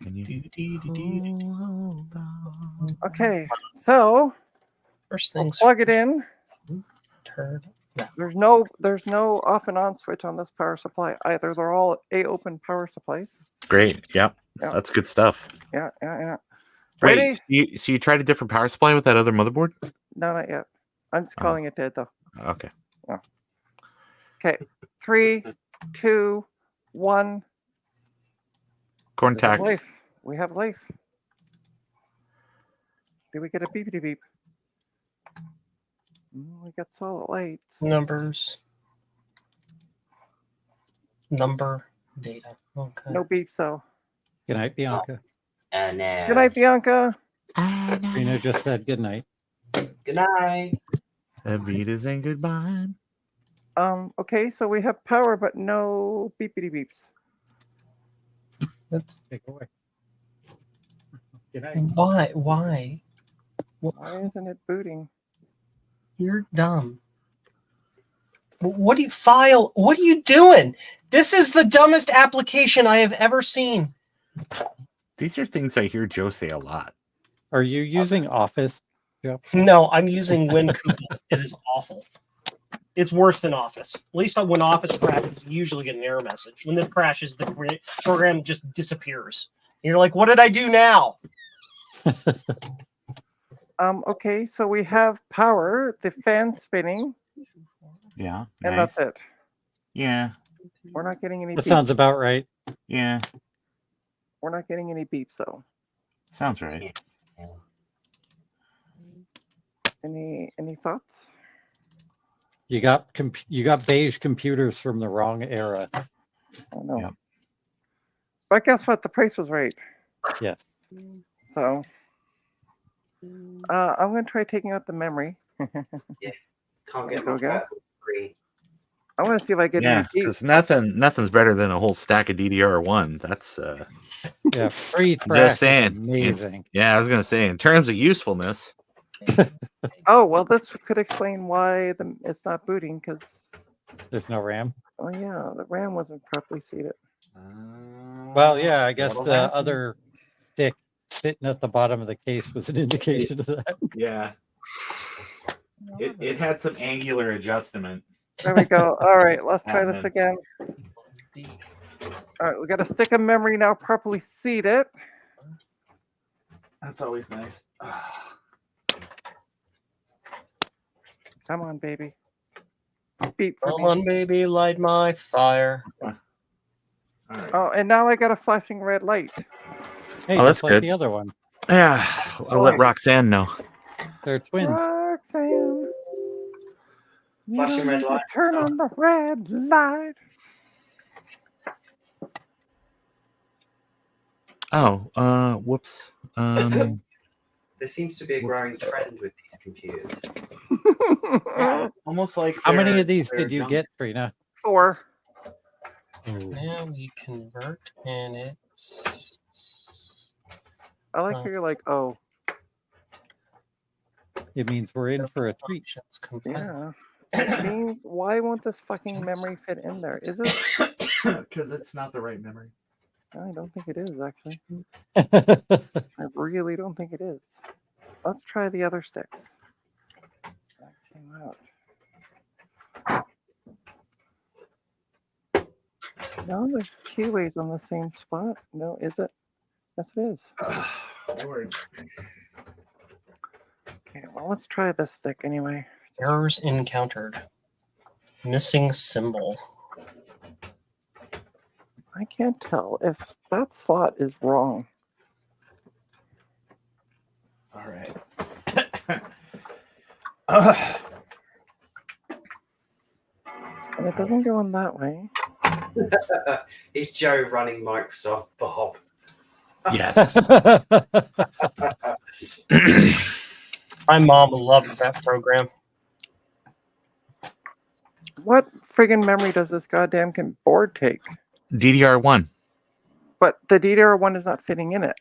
Can you hold on? Okay, so First we'll things plug it in. turn. There's no off and on switch on this power supply either. They're all A open power supplies. Great. Yep. Yeah. That's good stuff. Yeah. Ready? Wait, so you tried a different power supply with that other motherboard? No, not yet. I'm just calling it dead though. Okay. Okay, 3, 2, 1. Contact. Life. We have life. Do we get a beepity beep? We got solid lights. Numbers. Number data. Okay. No beeps though. Good night, Bianca. And Good night, Bianca. Rena just said good night. Good night. Avitas and goodbye. Okay, so we have power, but no beepity beeps. That's, Take it away. Good night. why? Why isn't it booting? You're dumb. What do you file? What are you doing? This is the dumbest application I have ever seen. These are things I hear Joe say a lot. Are you using Office? No, I'm using WinCouple. It is awful. It's worse than Office. At least when Office crashes, you usually get an error message. When it crashes, the program just disappears. And you're like, what did I do now? Okay, so we have power, the fan spinning, Yeah. and nice. that's it. Yeah. We're not getting any That beeps. sounds about right. Yeah. We're not getting any beeps though. Sounds right. Any thoughts? You got beige computers from the wrong era. I don't know. Yep. But guess what? The price was right. Yes. So I'm gonna try taking out the memory. Can't get Go much again? better than 3. I want to see if I get Yeah, any beeps. because nothing's better than a whole stack of DDR1. That's Yeah, free trash is saying. amazing. yeah, I was gonna say in terms of usefulness. Oh well, this could explain why it's not booting because There's no RAM. oh yeah, the RAM wasn't properly seated. Well, yeah, I guess That'll the happen. other stick sitting at the bottom of the case was an indication of that. Yeah. It had some angular adjustment. There we go. All right, let's try this Happening. again. All right, we got a stick of memory now properly seated. That's always nice. Come on, baby. Beep for Come me. on, baby, light my fire. All right. Oh, and now I got a flashing red light. Hey, Oh, that's just like good. the other one. Yeah, I'll let Boy. Roxanne know. They're twins. Roxanne. You Flashing don't red need to light. turn on the red light. Oh, whoops. There seems to be a growing trend with these computers. Almost like How many they're- of these they're did you junk. get, Trina? 4. Now we convert, and it's I like how you're like, oh, It means we're in for a treat. options complete. yeah. It means, why won't this fucking memory fit in there? Is it? Because it's not the right memory. I don't think it is, actually. I really don't think it is. Let's try the other sticks. That came out. No, there's keyways on the same spot. No, is it? Yes, it is. Lord. Okay, well, let's try this stick anyway. Errors encountered. Missing symbol. I can't tell if that slot is wrong. All right. And it doesn't go in that way. Is Joe running Microsoft Bob? Yes. My mom loved that program. What friggin' memory does this goddamn board take? DDR1. But the DDR1 is not fitting in it.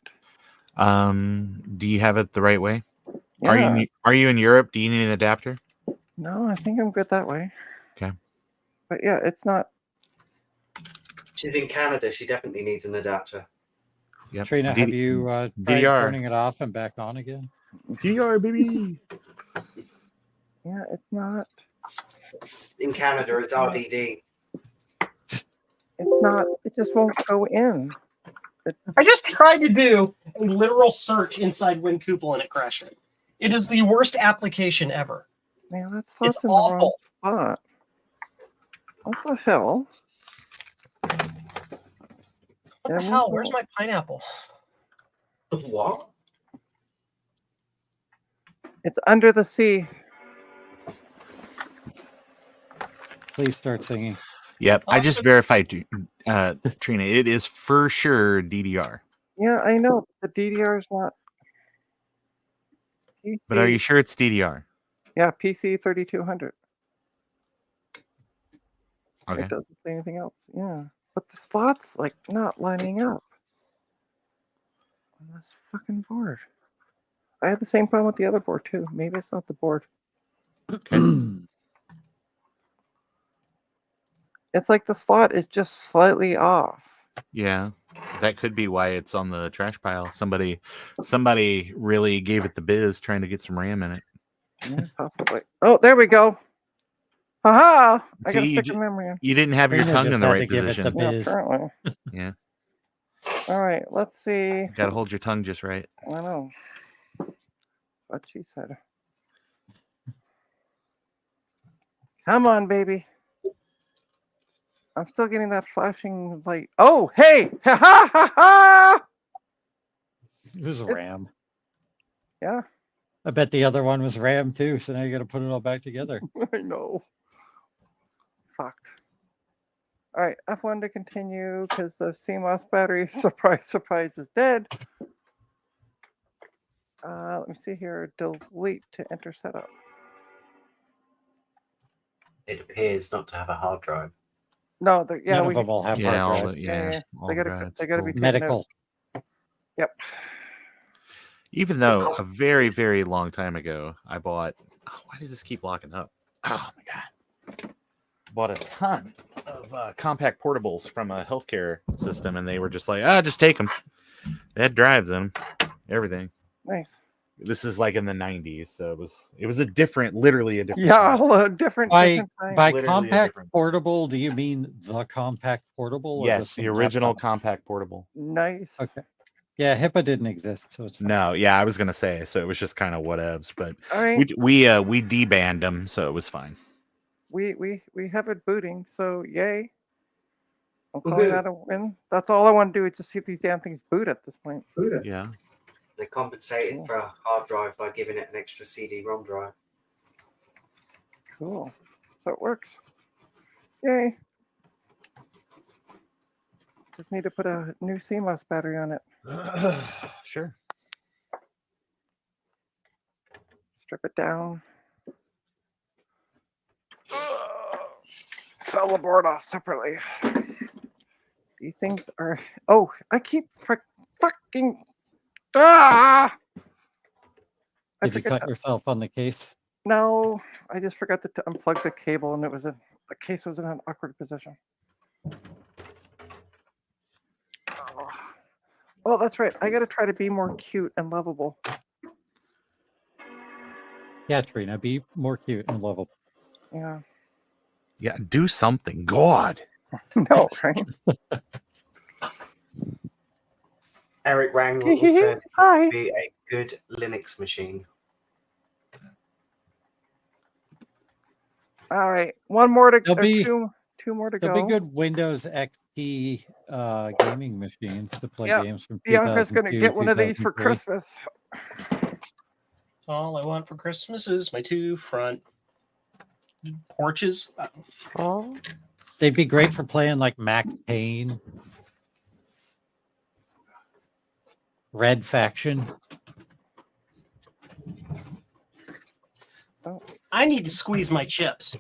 Do you have it the right way? Yeah. Are you in Europe? Do you need an adapter? No, I think I'm good that way. Okay. But yeah, it's not. She's in Canada. She definitely needs an adapter. Yep. Trina, have you tried DDR. turning it off and back on again? DDR, baby. Yeah, it's not. In Canada, it's RDD. It's not. It just won't go in. I just tried to do a literal search inside WinCouple and it crashed. It is the worst application ever. Man, that's It's in the wrong awful. spot. What the hell? What the hell? Where's my pineapple? What? It's under the sea. Please start singing. Yep. I just verified, Trina. It is for sure DDR. Yeah, I know. The DDR is not. PC, But are you sure it's DDR? Yeah, PC 3200. Okay. It doesn't say anything else. Yeah, but the slots like not lining up on this fucking board. I had the same problem with the other board too. Maybe it's not the board. It's like the slot is just slightly off. Yeah. That could be why it's on the trash pile. Somebody really gave it the biz trying to get some RAM in it. Yeah, possibly. Oh, there we go. Haha! I got a See, stick of memory in. You didn't have your Trina tongue just in the had right to give it the position. Yeah, biz. apparently. Yeah. All right, let's see. Got to hold your tongue just right. I know. What she said. Come on, baby. I'm still getting that flashing light. Oh, hey! Ha ha ha ha! It was RAM. Yeah, I bet the other one was RAM too, so now you got to put it all back together. I know. Fucked. All right, F1 to continue because the CMOS battery, surprise, is dead. Let me see here. Delete to enter setup. It appears not to have a hard drive. No, yeah, None we of them will have Yeah, hard all drives. the, Yeah, yeah, all they the gotta drives. be taken out. Medical. Yep. Even though a very, very long time ago, I bought. Oh, why does this keep locking up? Oh my god! Bought a ton of compact portables from a healthcare system, and they were just like, just take them. They had drives in them, everything. Nice. This is like in the 90s, so it was a different, literally a different. Yeah, time. different By time. by Literally a compact different- portable, do you mean the compact portable? Or Yes, the simple original laptop? compact portable. Nice. Okay. Yeah, HIPAA didn't exist, so it's fine. No, yeah, I was gonna say, so it was just kind of whatevs, but All right. we debanned them, so it was fine. We have it booting, so yay. I'm Woohoo. calling that a win. That's all I want to do is just see if these damn things boot at this point. Yeah. They compensated Cool. for a hard drive by giving it an extra CD-ROM drive. Cool. So it works. Yay. Just need to put a new CMOS battery on it. Sure. Strip it down. Sell the board off separately. These things are. Oh, I keep fucking. Ah! I Did you forgot cut yourself on the case? No, I just forgot to unplug the cable, and the case was in an awkward position. Oh, that's right. I got to try to be more cute and lovable. Yeah, Trina, be more cute and lovable. Yeah. Yeah, do something. God. No, right? Eric Wrangle said Hi. be a good Linux machine. All right, one more to There'll be- two more to There'll go. be good Windows XP gaming machines to play Yeah, games from Bianca's gonna 2002, get one of these for 2003. Christmas. All I want for Christmas is my 2 front porches. Oh, They'd be great for playing like Max Payne, Red Faction. I need to squeeze my chips.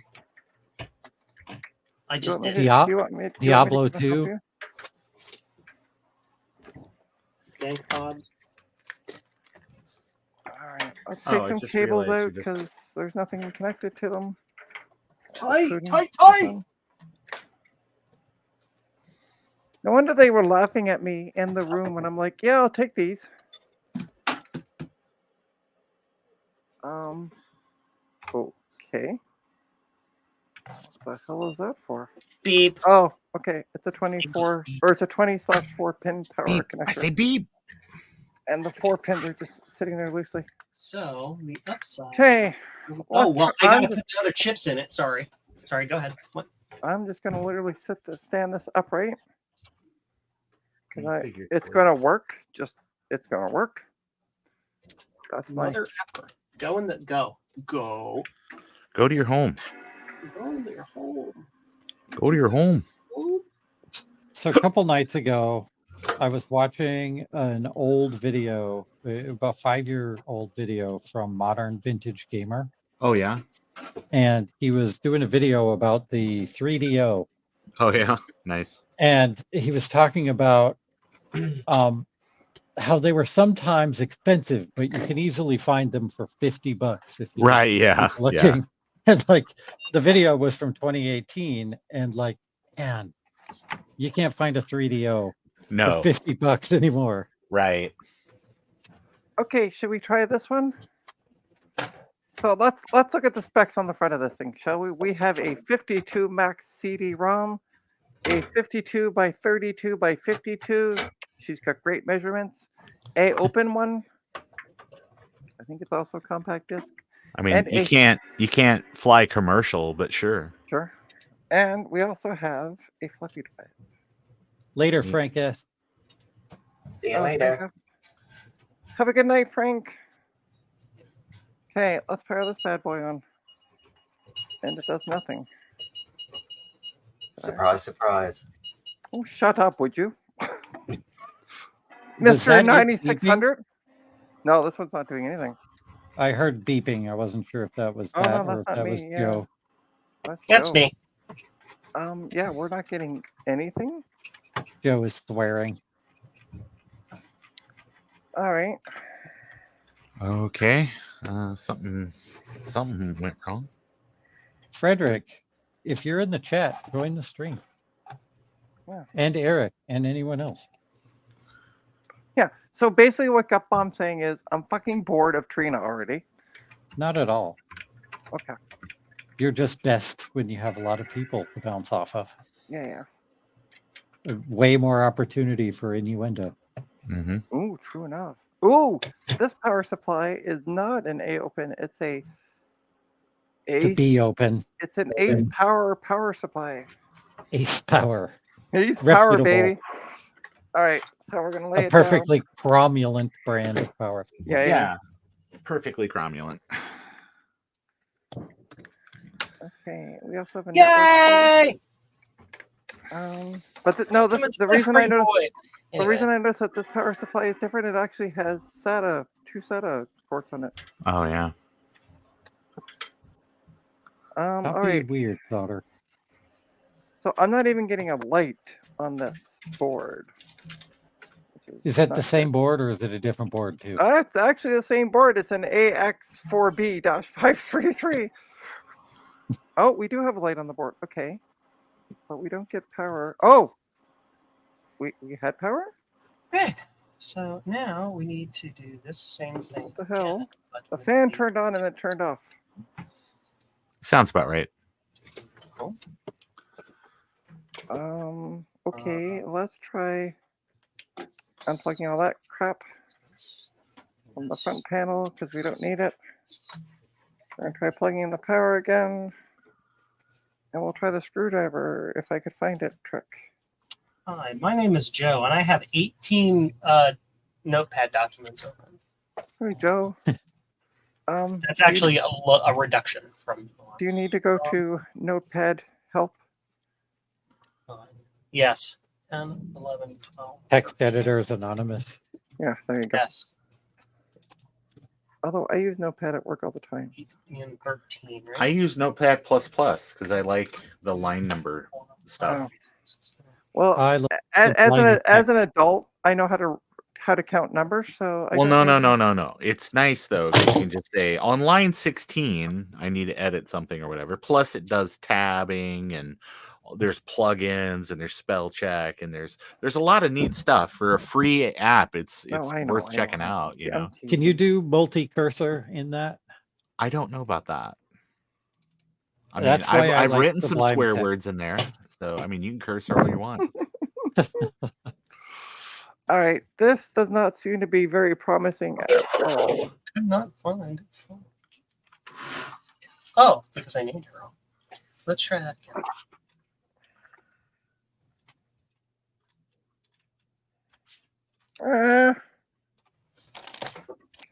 I do you just want me did. to- Dia- do you want me- do you want me to Diablo come help 2. you? Dank pods. All right, let's Oh, take I some just cables realized you out just- because there's nothing connected to them. Tight, including tight, this tight. one. No wonder they were laughing at me in the room when I'm like, "Yeah, I'll take these." Okay. What the hell is that for? Beep. Oh, okay. It's a 24 or it's a 20/4 pin power Beep. connector. I say beep. And the 4 pins are just sitting there loosely. So the upside. Okay. Oh let's well, try- I I'm gotta just- put the other chips in it. Sorry. Sorry. Go ahead. What? I'm just gonna literally stand this upright. You I- figured It's it. gonna work. It's gonna work. That's my Mother effer. Go in the go. Go. Go to your home. Go in your home. Go to your home. So a couple nights ago, I was watching an old video, about 5-year-old video from Modern Vintage Gamer, Oh yeah. and he was doing a video about the 3DO, Oh yeah. Nice. and he was talking about how they were sometimes expensive, but you can easily find them for $50 if you Right. Yeah. keep Yeah. looking. And like the video was from 2018, and like, man, you can't find a 3DO No. for $50 anymore. Right. Okay, should we try this one? So let's look at the specs on the front of this thing, shall we? We have a 52 max CD-ROM, a 52 by 32 by 52. She's got great measurements. A open one. I think it's also compact disc. I mean, And you can't fly commercial, but sure. Sure. And we also have a floppy drive. Later, Yeah. Frank S. See you Oh, later. Frank, have a good night, Frank. Okay, let's pair this bad boy on. And it does nothing. Surprise, surprise. Oh, shut up, would you? Does Mr. that get 9600? No, this one's not doing anything. I heard beeping. I wasn't sure if that was Oh, that no, or that's if not that was me, yeah. Joe. That's Joe. me. Yeah, we're not getting anything. Joe is swearing. All right. Okay. Something went wrong. Frederick, if you're in the chat, join the stream. Yeah. And Eric and anyone else. Yeah. So basically, what Gut Bomb's saying is, I'm fucking bored of Trina already. Not at all. Okay. You're just best when you have a lot of people to bounce off of. Yeah. Way more opportunity for innuendo. Mm-hmm. Ooh, true enough. Ooh, this power supply is not an A open. It's a To ace. be open. It's an ace power supply. Ace power. Ace power, Reputable. baby. All right, so we're gonna lay A it down. perfectly cromulent brand of power. Yeah. Perfectly cromulent. Okay. We also have a network. Yay! But no, this the reason I noticed. The Anyway, reason I noticed that this power supply is different, it actually has two SATA ports on it. Oh yeah. All Don't right. be weird, daughter. So I'm not even getting a light on this board. which Is that the not same good. board or is it a different board too? It's actually the same board. It's an AX4B-533. Oh, we do have a light on the board. Okay. But we don't get power. Oh! We had power? so now we need to do this same thing. What the hell? again, but The with fan the- turned on and then turned off. Sounds about right. Okay, let's try unplugging all that crap from the front panel because we don't need it. We're gonna try plugging in the power again. And we'll try the screwdriver if I could find it trick. Hi, my name is Joe, and I have 18 notepad documents open. Hey, Joe. That's actually a reduction from. Do you need to go to Notepad help? Yes. 10, 11, 12. Text editors anonymous. Yeah, there you go. Yes. Although I use Notepad at work all the time. 18, 13, right? I use Notepad because I like the line number stuff. Well, I look as an adult, I know how to count numbers. So I Well, don't no. It's nice though because you can just say on line 16, I need to edit something or whatever. Plus, it does tabbing and there's plugins and there's spell check and there's a lot of neat stuff for a free app. It's worth checking out. You know. Can you do multi-cursor in that? I don't know about that. I mean, That's why I I've like written some Sublime swear Text. words in there, so I mean, you can cursor all you want. All right, this does not seem to be very promising at all. Could not find it. Oh, because I named it wrong. Let's try that again.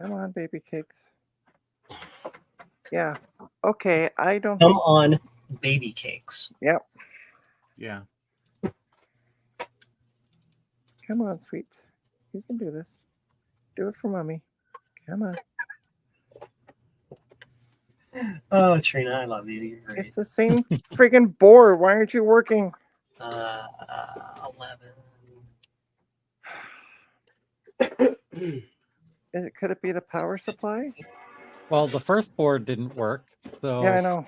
Come on, baby cakes. Yeah. Okay, I don't. Come on, baby cakes. Yep. Yeah. Come on, sweets. You can do this. Do it for mommy. Come on. Oh, Trina, I love you. You're great. It's the same friggin' board. Why aren't you working? 11. Could it be the power supply? Well, the first board didn't work. So Yeah, I know.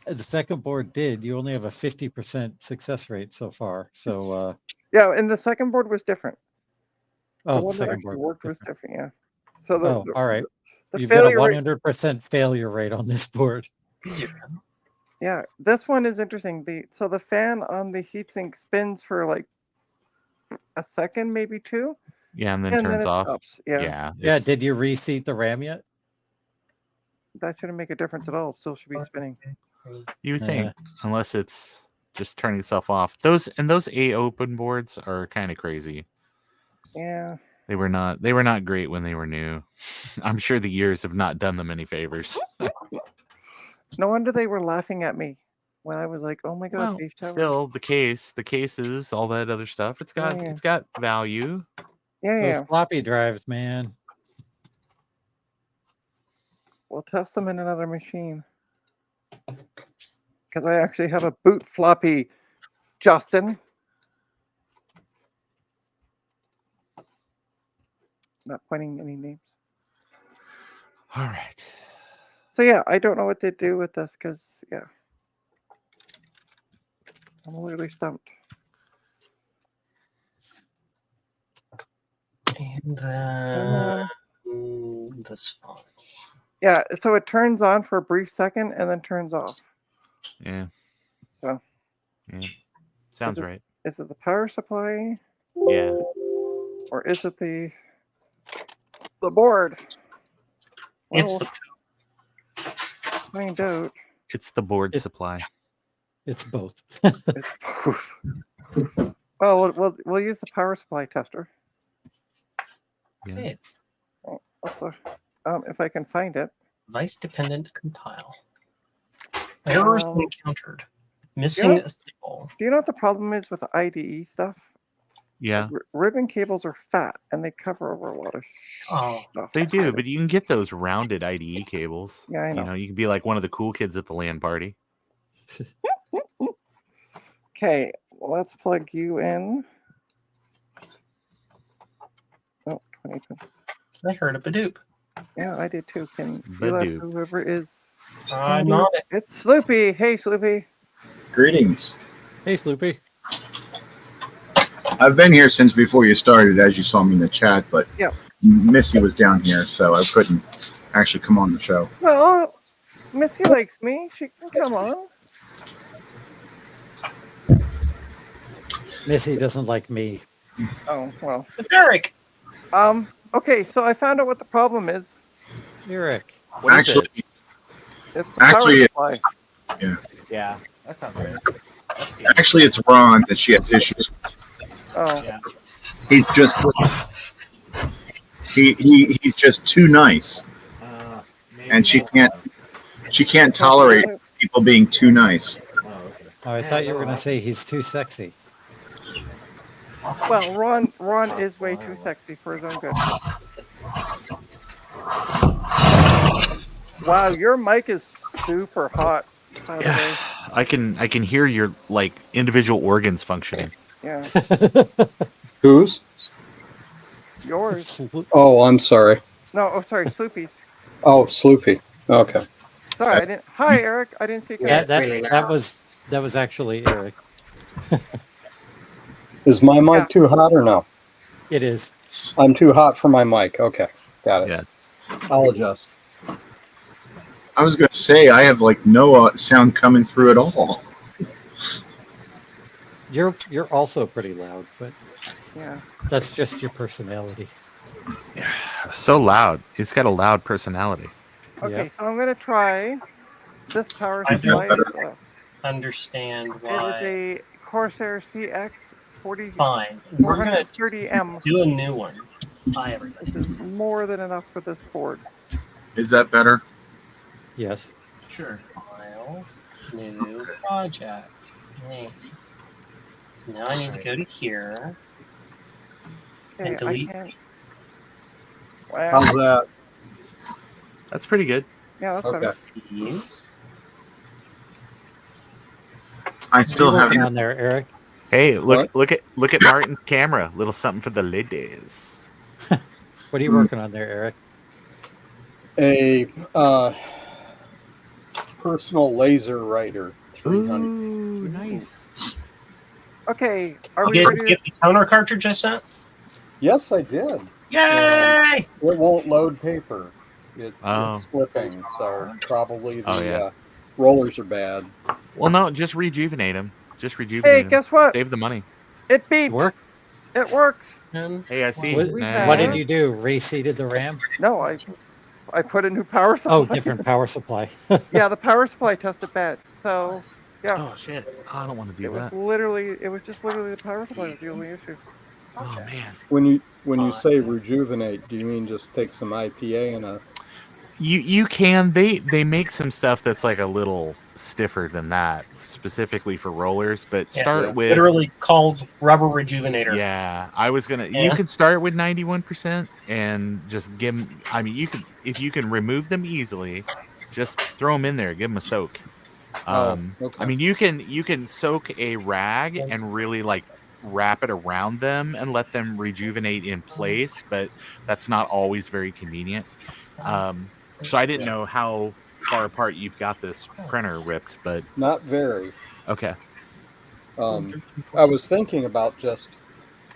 the second board did. You only have a 50% success rate so far. So Yeah, and the second board was different. oh, The the one that second actually board. worked was different. Yeah. So the all right. the You've got a failure rate. 100% failure rate on this board. Yeah, this one is interesting. The fan on the heatsink spins for like a second, maybe two. Yeah, and then And then turns it off. stops. Yeah. Yeah. Yeah. it's- Did you reseat the RAM yet? That shouldn't make a difference at all. It still should be spinning. You would think, unless it's just turning itself off. Those A open boards are kind of crazy. Yeah. They were not great when they were new. I'm sure the years have not done them any favors. No wonder they were laughing at me when I was like, "Oh my god, Well, Beige Tower." still the cases, all that other stuff. It's got value. Yeah, Those yeah. floppy drives, man. We'll test them in another machine. Because I actually have a boot floppy, Justin. Not pointing any names. All right. So yeah, I don't know what to do with this because yeah. I'm literally stumped. And That's fine. Yeah, so it turns on for a brief second and then turns off. Yeah. So Yeah. Sounds it- right. is it the power supply Yeah. or is it the board? It's Well, the find out. It's the board It- supply. It's both. It's both. Well, we'll use the power supply tester. Yeah. hey, Also, if I can find it. device dependent compile. Errors Um, encountered. Missing yeah. a symbol. Do you know what the problem is with the IDE stuff? Yeah. Ribbon cables are fat and they cover over a lot of Oh, stuff. They do, but you can get those rounded IDE cables. Yeah, I know. You know, you can be like one of the cool kids at the LAN party. Okay, let's plug you in. Oh, 2020. I heard a Badoop. Yeah, I did too. Can you let Badoop. whoever is? I'm on it. It's Sloopy. Hey, Sloopy. Greetings. Hey, Sloopy. I've been here since before you started, as you saw me in the chat, but Yeah. Missy was down here, so I couldn't actually come on the show. Well, Missy likes me. She can come on. Missy doesn't like me. Oh well. It's Eric. Okay, so I found out what the problem is. Eric. What is Actually, it? It's the Actually, power supply. Yeah, that sounds right. actually, it's Ron that she has issues. Oh, Yeah. He's just he's just too nice, and she can't tolerate people being too nice. Oh, I thought you were going to say he's too sexy. Well, Ron is way too sexy for his own good. Wow, your mic is super hot. By the way. I can hear your like individual organs functioning. Yeah, Whose? yours. Oh, I'm sorry. No, oh sorry, Sloopy's. Oh, Sloopy. Okay. Sorry, I didn't. Hi, Eric. I didn't see you. Yeah, Really that was actually Eric. Is my mic Yeah. too hot or no? It is. I'm too hot for my mic. Okay. Got it. Yeah. I'll adjust. I was going to say I have like no sound coming through at all. You're also pretty loud, but Yeah. that's just your personality. So loud. He's got a loud personality. Okay, Yep. so I'm gonna try this power I supply. feel It's Understand it why. is a Corsair CX Fine. We're gonna 430M. do a new one. Hi, everybody. This is more than enough for this board. Is that better? Yes. Sure. File. New project. Name. So now I need to go to here. Okay, And delete. I can't. Wow. How's that? That's pretty good. Yeah, that's Okay. better. These. I What are still you working haven't. on there, Eric? Hey, look What? look at Martin's camera. Little something for the ladies. What are you working on there, Eric? A personal laser writer 300. Ooh, nice. Okay, are You we get, ready? get the toner cartridge I sent? Yes, I did. Yay! It won't load paper. Oh. It's slipping, so probably the Oh, yeah. rollers are bad. Well, no, just rejuvenate him. Just rejuvenate Hey, him. guess what? Save the money. It beeped. Work? It works. And Hey, I see. What, Nice. what did you do? Reseated the RAM? No, I put a new power supply. Oh, different power supply. Yeah, the power supply tested bad. So yeah, Oh shit! I don't want to it do was that. just literally the power supply was the only issue. Oh man. When you say rejuvenate, do you mean just take some IPA and a You can they make some stuff that's like a little stiffer than that specifically for rollers, but yeah, start so with literally called rubber rejuvenator. yeah. I was gonna. You Yeah. can start with 91% and just give them. I mean, you can if you can remove them easily, just throw them in there. Give them a soak. okay. I mean, you can soak a rag and really like wrap it around them and let them rejuvenate in place, but that's not always very convenient. So I didn't know how far apart you've got this printer ripped, but Not very. okay. I was thinking about just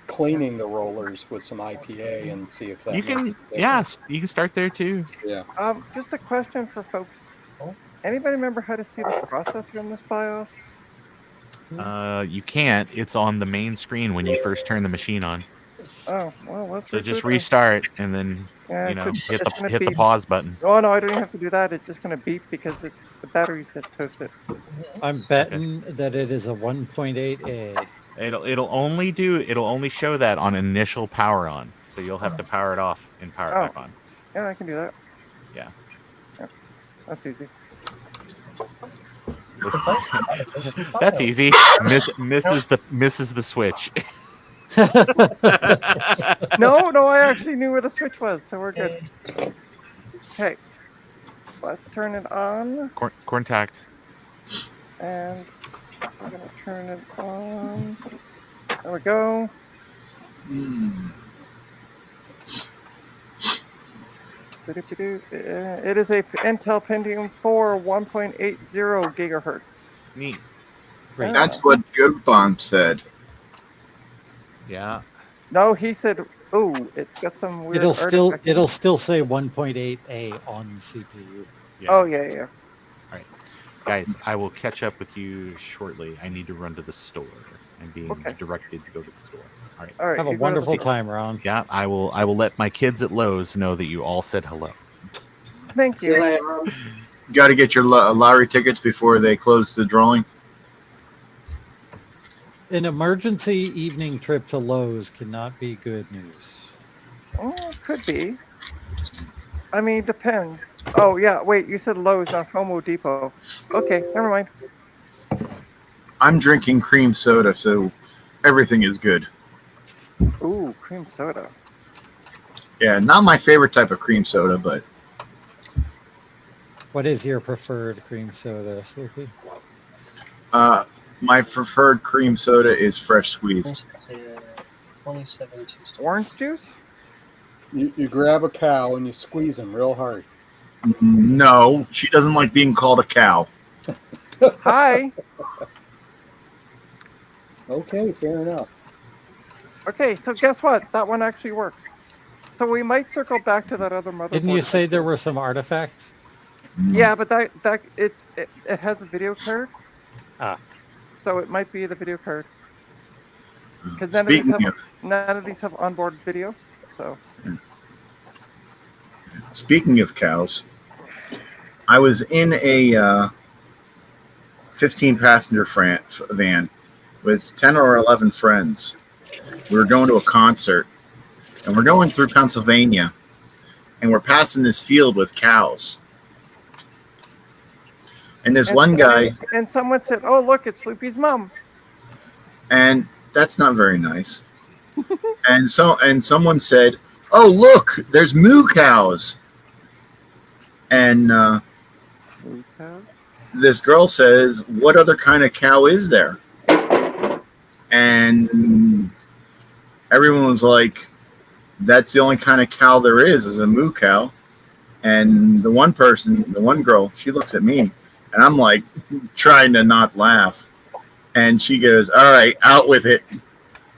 cleaning the rollers with some IPA and see if that You can, makes a difference. yes, you can start there too. Yeah. Just a question for folks. Anybody remember how to see the processor in this BIOS? You can't. It's on the main screen when you first turn the machine on. Oh, well, let's So just reboot then. restart and then Yeah, hit it's gonna the beep. pause button. Oh no, I don't even have to do that. It's just gonna beep because the battery's toasted. I'm betting that it is a 1.8A. It'll only show that on initial power on. So you'll have to power it off and power it Oh. back on. Yeah, I can do that. Yeah. That's easy. That's easy. Misses the switch. No, I actually knew where the switch was, so we're good. Okay, let's turn it on, Contact. and we're gonna turn it on. There we go. It is a Intel Pentium 4 1.80 gigahertz. Neat. Great. That's what Good Bomb said. Yeah. No, he said, "Oh, it's got some weird." It'll artifact." still say 1.8A on the CPU. Yeah. Oh yeah. All right, guys, I will catch up with you shortly. I need to run to the store. I'm being directed to go to the store. All right. All right. Have a you go to the wonderful store. time, Ron. Yeah, I will let my kids at Lowe's know that you all said hello. Thank you. You got to get your lottery tickets before they close the drawing. An emergency evening trip to Lowe's cannot be good news. Oh, could be. I mean, depends. Oh yeah, wait. You said Lowe's, not Home Depot. Okay, never mind. I'm drinking cream soda, so everything is good. Ooh, cream soda. Yeah, not my favorite type of cream soda, but What is your preferred cream soda, Sleepy? my preferred cream soda is fresh squeezed. 27. Orange juice? You grab a cow and you squeeze them real hard. No, she doesn't like being called a cow. Hi. Okay, fair enough. Okay, so guess what? That one actually works. So we might circle back to that other motherboard. Didn't you say there were some artifacts? Yeah, but that it has a video card. Ah. So it might be the video card. Because none of these have onboard video. So Speaking of cows, I was in a 15-passenger van with 10 or 11 friends. We were going to a concert, and we're going through Pennsylvania, and we're passing this field with cows. And this one guy... And someone said, "Oh, look, it's Sloopy's mom." And that's not very nice. and someone said, "Oh, look, there's moo cows." And Moo cows? this girl says, "What other kind of cow is there?" And everyone was like, "That's the only kind of cow there is a moo cow." And the one girl, she looks at me, and I'm like trying to not laugh. And she goes, "All right, out with it."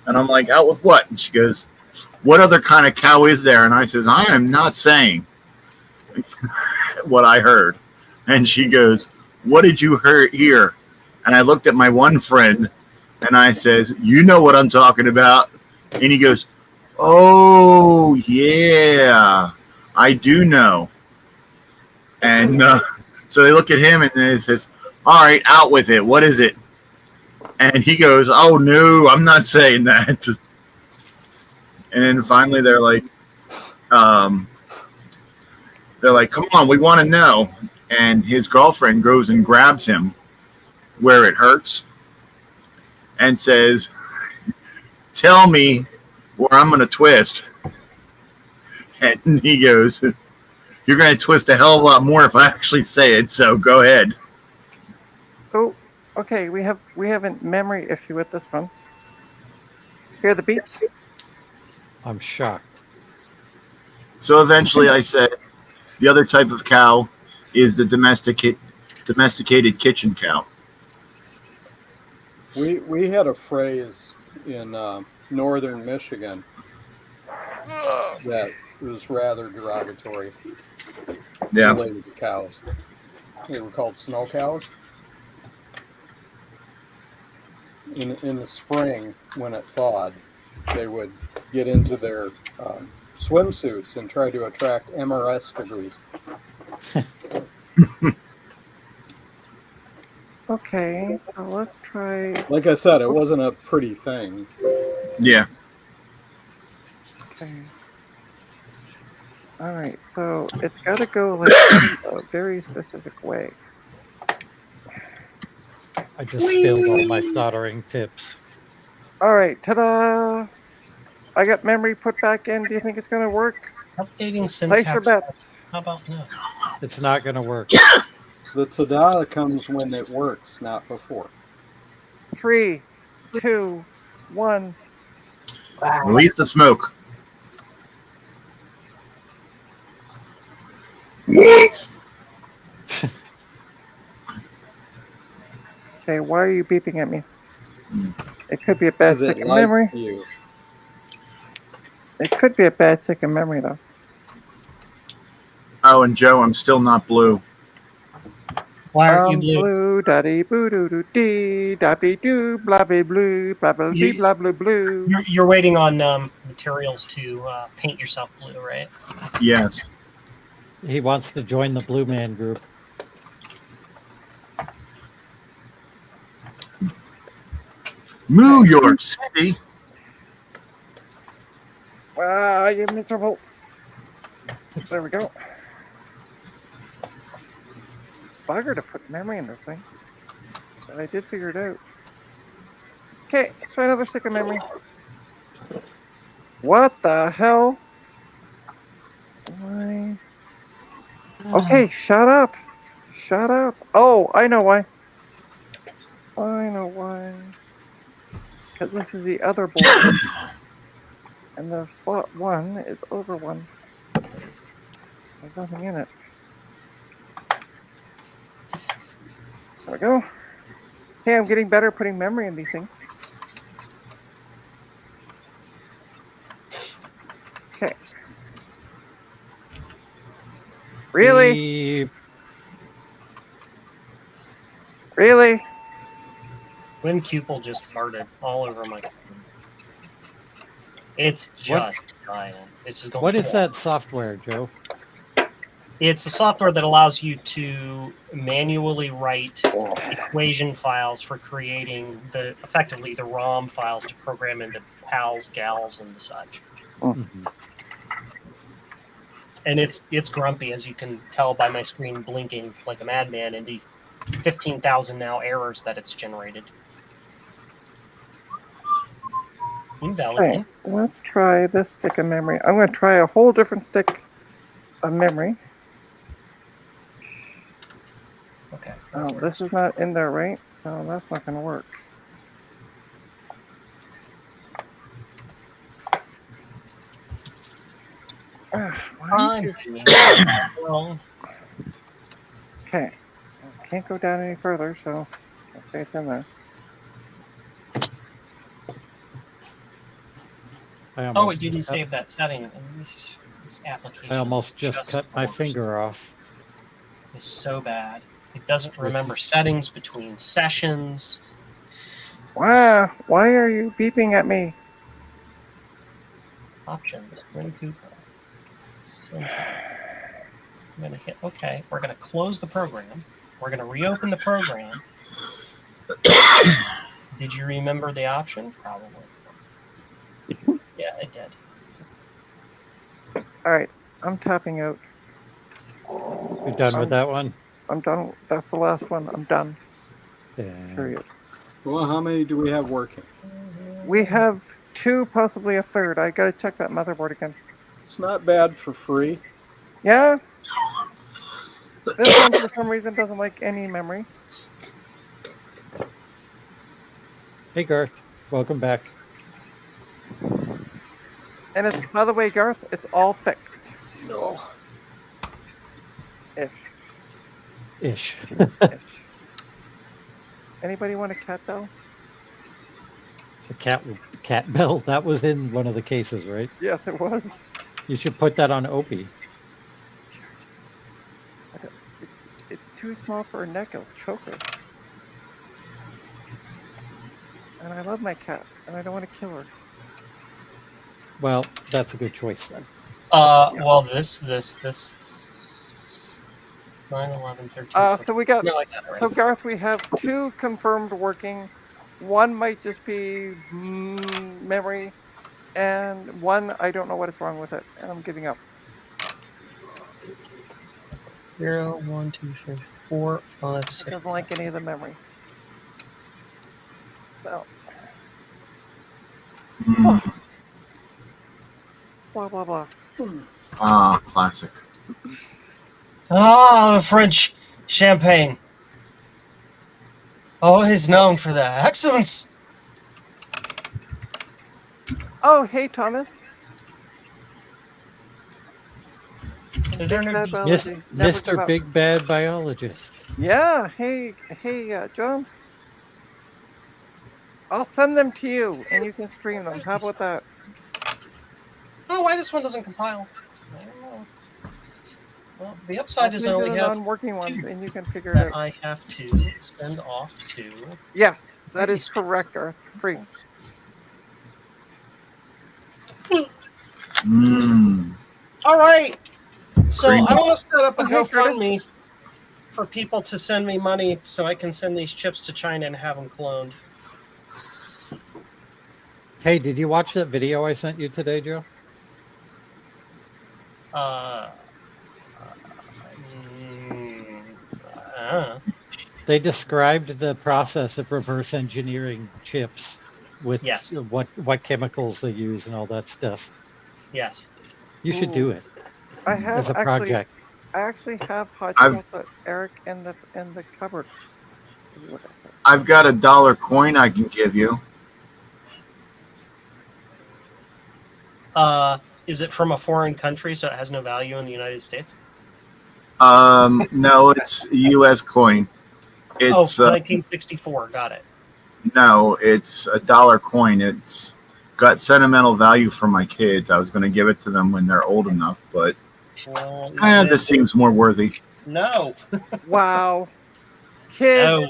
And I'm like, "Out with what?" And she goes, "What other kind of cow is there?" And I says, "I am not saying what I heard." And she goes, "What did you hear?" And I looked at my one friend, and I says, "You know what I'm talking about." And he goes, "Oh, yeah, I do know." And so they look at him, and they says, "All right, out with it. What is it?" And he goes, "Oh, no, I'm not saying that." And then finally they're like, "Come on, we want to know." And his girlfriend goes and grabs him where it hurts and says, "Tell me where I'm going to twist." And he goes, "You're going to twist a hell of a lot more if I actually say it, so go ahead." Oh, okay. We have a memory issue with this one. Hear the beeps? I'm shocked. So eventually I said, the other type of cow is the domesticated kitchen cow. We had a phrase in northern Michigan that was rather derogatory Yeah. related to cows. They were called snow cows. In the spring, when it thawed, they would get into their swimsuits and try to attract MRS degrees. Okay, so let's try. Like I said, it wasn't a pretty thing. Yeah. Okay. All right, so it's got to go like a very specific way. I just spilled all my soldering tips. All right, ta-da! I got memory put back in. Do you think it's going to work? Updating Place your syntax. bets. How about no? It's not going to work. The tada comes when it works, not before. 3, 2, 1. Release the smoke. What? Okay, why are you beeping at me? It could be a bad Is it stick of like memory. you? It could be a bad stick of memory, though. Oh, and Joe, I'm still not blue. Why aren't you blue? Blue, daddy, boo, doo, doo, dee, dabby, doo, blabby, blue, blah, blah, bee, blah, blue, blue. You're waiting on materials to paint yourself blue, right? Yes. He wants to join the Blue Man group. New York City. Ah, you're miserable. There we go. Bugger to put memory in this thing. But I did figure it out. Okay, let's try another stick of memory. What the hell? Why? Okay, shut up. Shut up. Oh, I know why. I know why. Because this is the other board. And the slot 1 is over 1. There's nothing in it. There we go. Hey, I'm getting better at putting memory in these things. Okay. Really? Beep. Really? WinCupil just farted all over my computer. It's just dying. It's just going. What is that software, Joe? It's a software that allows you to manually write equation files for creating effectively the ROM files to program into PALs, GALs, and the such. Mhm. And it's grumpy, as you can tell by my screen blinking like a madman, and the 15,000 now errors that it's generated. Invalid. Okay, let's try this stick of memory. I'm going to try a whole different stick of memory. Okay. Oh, this is not in there, right? So that's not going to work. Why don't you- Okay. I can't go down any further, so I'll say it's in there. Oh, it didn't save that setting. This application. I almost just cut my finger off. It's so bad. It doesn't remember settings between sessions. Wow, why are you beeping at me? Options. WinCupil. Syntax. I'm going to hit OK. We're going to close the program. We're going to reopen the program. Did you remember the option? Probably. Yeah, it did. All right, I'm tapping out. You're done with that one? I'm done. That's the last one. I'm done. Yeah. Period. Well, how many do we have working? We have 2, possibly a third. I gotta check that motherboard again. It's not bad for free. Yeah? This one, for some reason, doesn't like any memory. Hey, Garth. Welcome back. And it's, by the way, Garth, it's all fixed. No. Ish. Ish. Ish. Anybody want a cat bell? The cat bell, that was in one of the cases, right? Yes, it was. You should put that on Opie. It's too small for her neck. It'll choke her. And I love my cat, and I don't want to kill her. Well, that's a good choice then. Well, this 9, 11, 13. So we got. No, I got it right. So Garth, we have 2 confirmed working. One might just be memory, and one I don't know what is wrong with it, and I'm giving up. 0, 1, 2, 3, 4, 5, It 6. doesn't like any of the memory. So Mm. blah blah blah. Ah, classic. Ah, the French champagne. Always known for that excellence. Oh, hey Thomas. Is there Big no Bad Yes, Biology. Never give Mr. up. Big Bad Biologist. Yeah. Hey, John. I'll send them to you, and you can stream them. How about that? I don't know why this one doesn't compile. I don't know. Well, the upside I'll is I send you only the have non-working ones, 2 and you can figure it that out. I have to send off to. Yes, that Free is space. correct, Garth. Free. Mm. All right. So Green I want to set up a Okay, Curtis. GoFundMe for people to send me money so I can send these chips to China and have them cloned. Hey, did you watch that video I sent you today, Joe? They described the process of reverse engineering chips with Yes. what chemicals they use and all that stuff. Yes. You should Ooh. do it I as have a project. I actually have hot I've- chocolate, Eric, in the cupboard. What I said. I've got a $1 coin I can give you. Is it from a foreign country, so it has no value in the United States? No, it's a U.S. coin. It's 1964. Got it. no, it's a $1 coin. It's got sentimental value for my kids. I was going to give it to them when they're old enough, but Well, this seems more worthy. no. Wow, kid. No.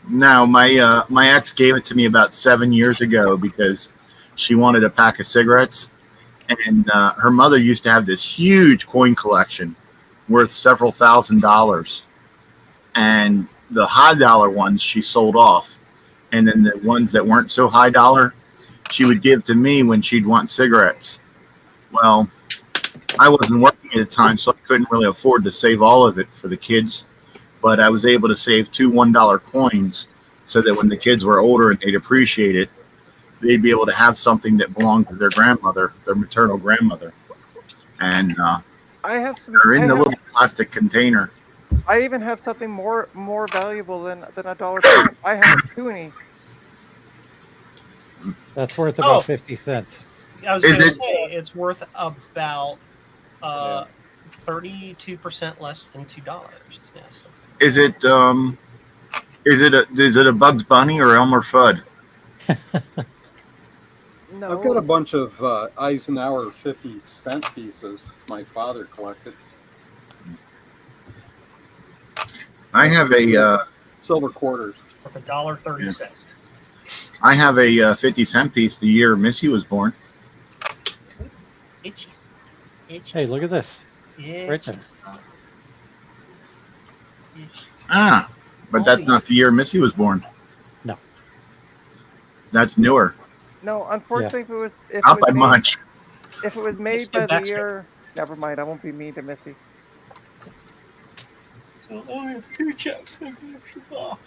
Now, my ex gave it to me about 7 years ago because she wanted a pack of cigarettes, and her mother used to have this huge coin collection worth several $1,000s, and the high dollar ones she sold off, and then the ones that weren't so high dollar she would give to me when she'd want cigarettes. Well, I wasn't working at the time, so I couldn't really afford to save all of it for the kids, but I was able to save 2 $1 coins so that when the kids were older and they'd appreciate it, they'd be able to have something that belonged to their grandmother, their maternal grandmother. And I have some. they're in I, the have, little plastic container. I even have something more valuable than a dollar coin. I have a toonie. That's worth about Oh. 50 cents. I was Is going to it- say it's worth about 32% less than $2. Yes. Is it a Bugs Bunny or Elmer Fudd? No. I've got a bunch of Eisenhower 50-cent pieces my father collected. I have a Silver quarters. For $1.30. I have a 50-cent piece the year Missy was born. Itchy. Itchy. Hey, look at this. Itchy right there. spot. Itchy. Ah, but that's not the year Missy was born. No. That's newer. No, unfortunately, if it was Not by much. if it was Let's made get by the back straight. year, never mind. I won't be mean to Missy. So only have 2 chips. Off.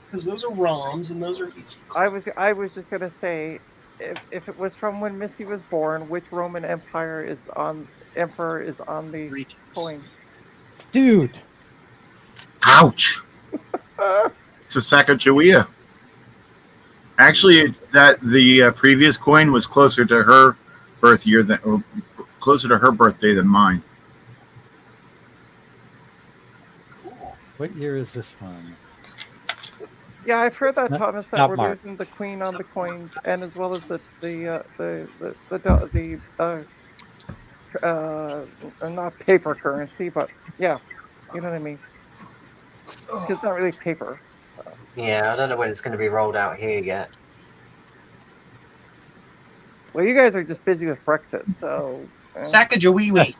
Because those are ROMs and those are these. I was just gonna say, if it was from when Missy was born, which Roman emperor is on the 3 chips. coin? Dude, Ouch. It's a Sacagawea. Actually, it's that the previous coin was closer to her birth year or closer to her birthday than mine. what year is this one? Yeah, I've heard that, Not- Thomas, that not we're Mark. losing the queen on the coins, and as well as not paper currency, but yeah, you know what I mean. It's not really paper. So. Yeah, I don't know when it's going to be rolled out here yet. Well, you guys are just busy with Brexit, so. Sacagawee.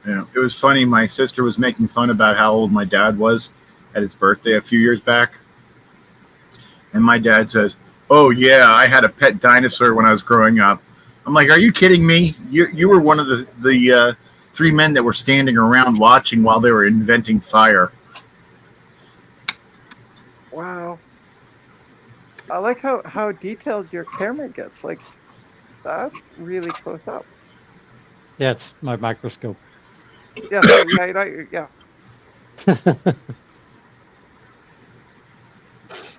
Yeah, it was funny. My sister was making fun about how old my dad was at his birthday a few years back, and my dad says, "Oh yeah, I had a pet dinosaur when I was growing up." I'm like, "Are you kidding me? You were one of the 3 men that were standing around watching while they were inventing fire." Wow. I like how detailed your camera gets. Like, that's really close up. Yeah, it's my microscope. Yeah, so yeah. I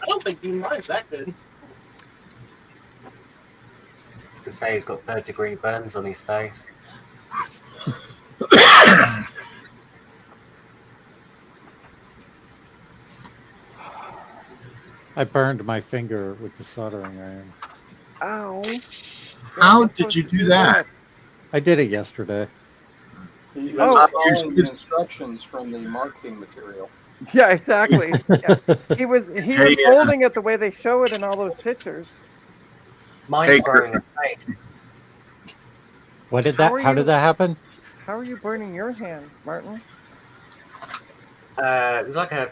don't think mine's that good. I was going to say he's got 3rd-degree burns on his face. I burned my finger with the soldering iron. Ow. You're How not did supposed you to do that? I did it yesterday. He Oh. was following the instructions from the marketing material. Yeah, exactly. Yeah. He was holding it the way they show it in all those pictures. Mine's Hey, growing a face. What did How that? are How you- did that happen? How are you burning your hand, Martin? It was like a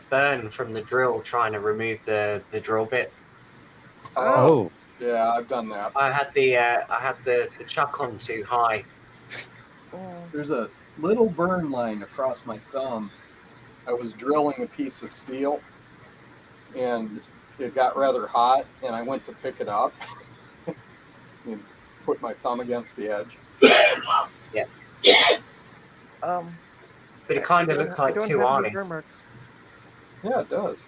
burn from the drill trying to remove the drill bit. Oh, Yeah, I've done that. I had the chuck on too high. Mm. There's a little burn line across my thumb. I was drilling a piece of steel, and it got rather hot, and I went to pick it up and put my thumb against the edge. But it kind of I looks like don't 2 have any eyes. burn marks. Yeah, it does.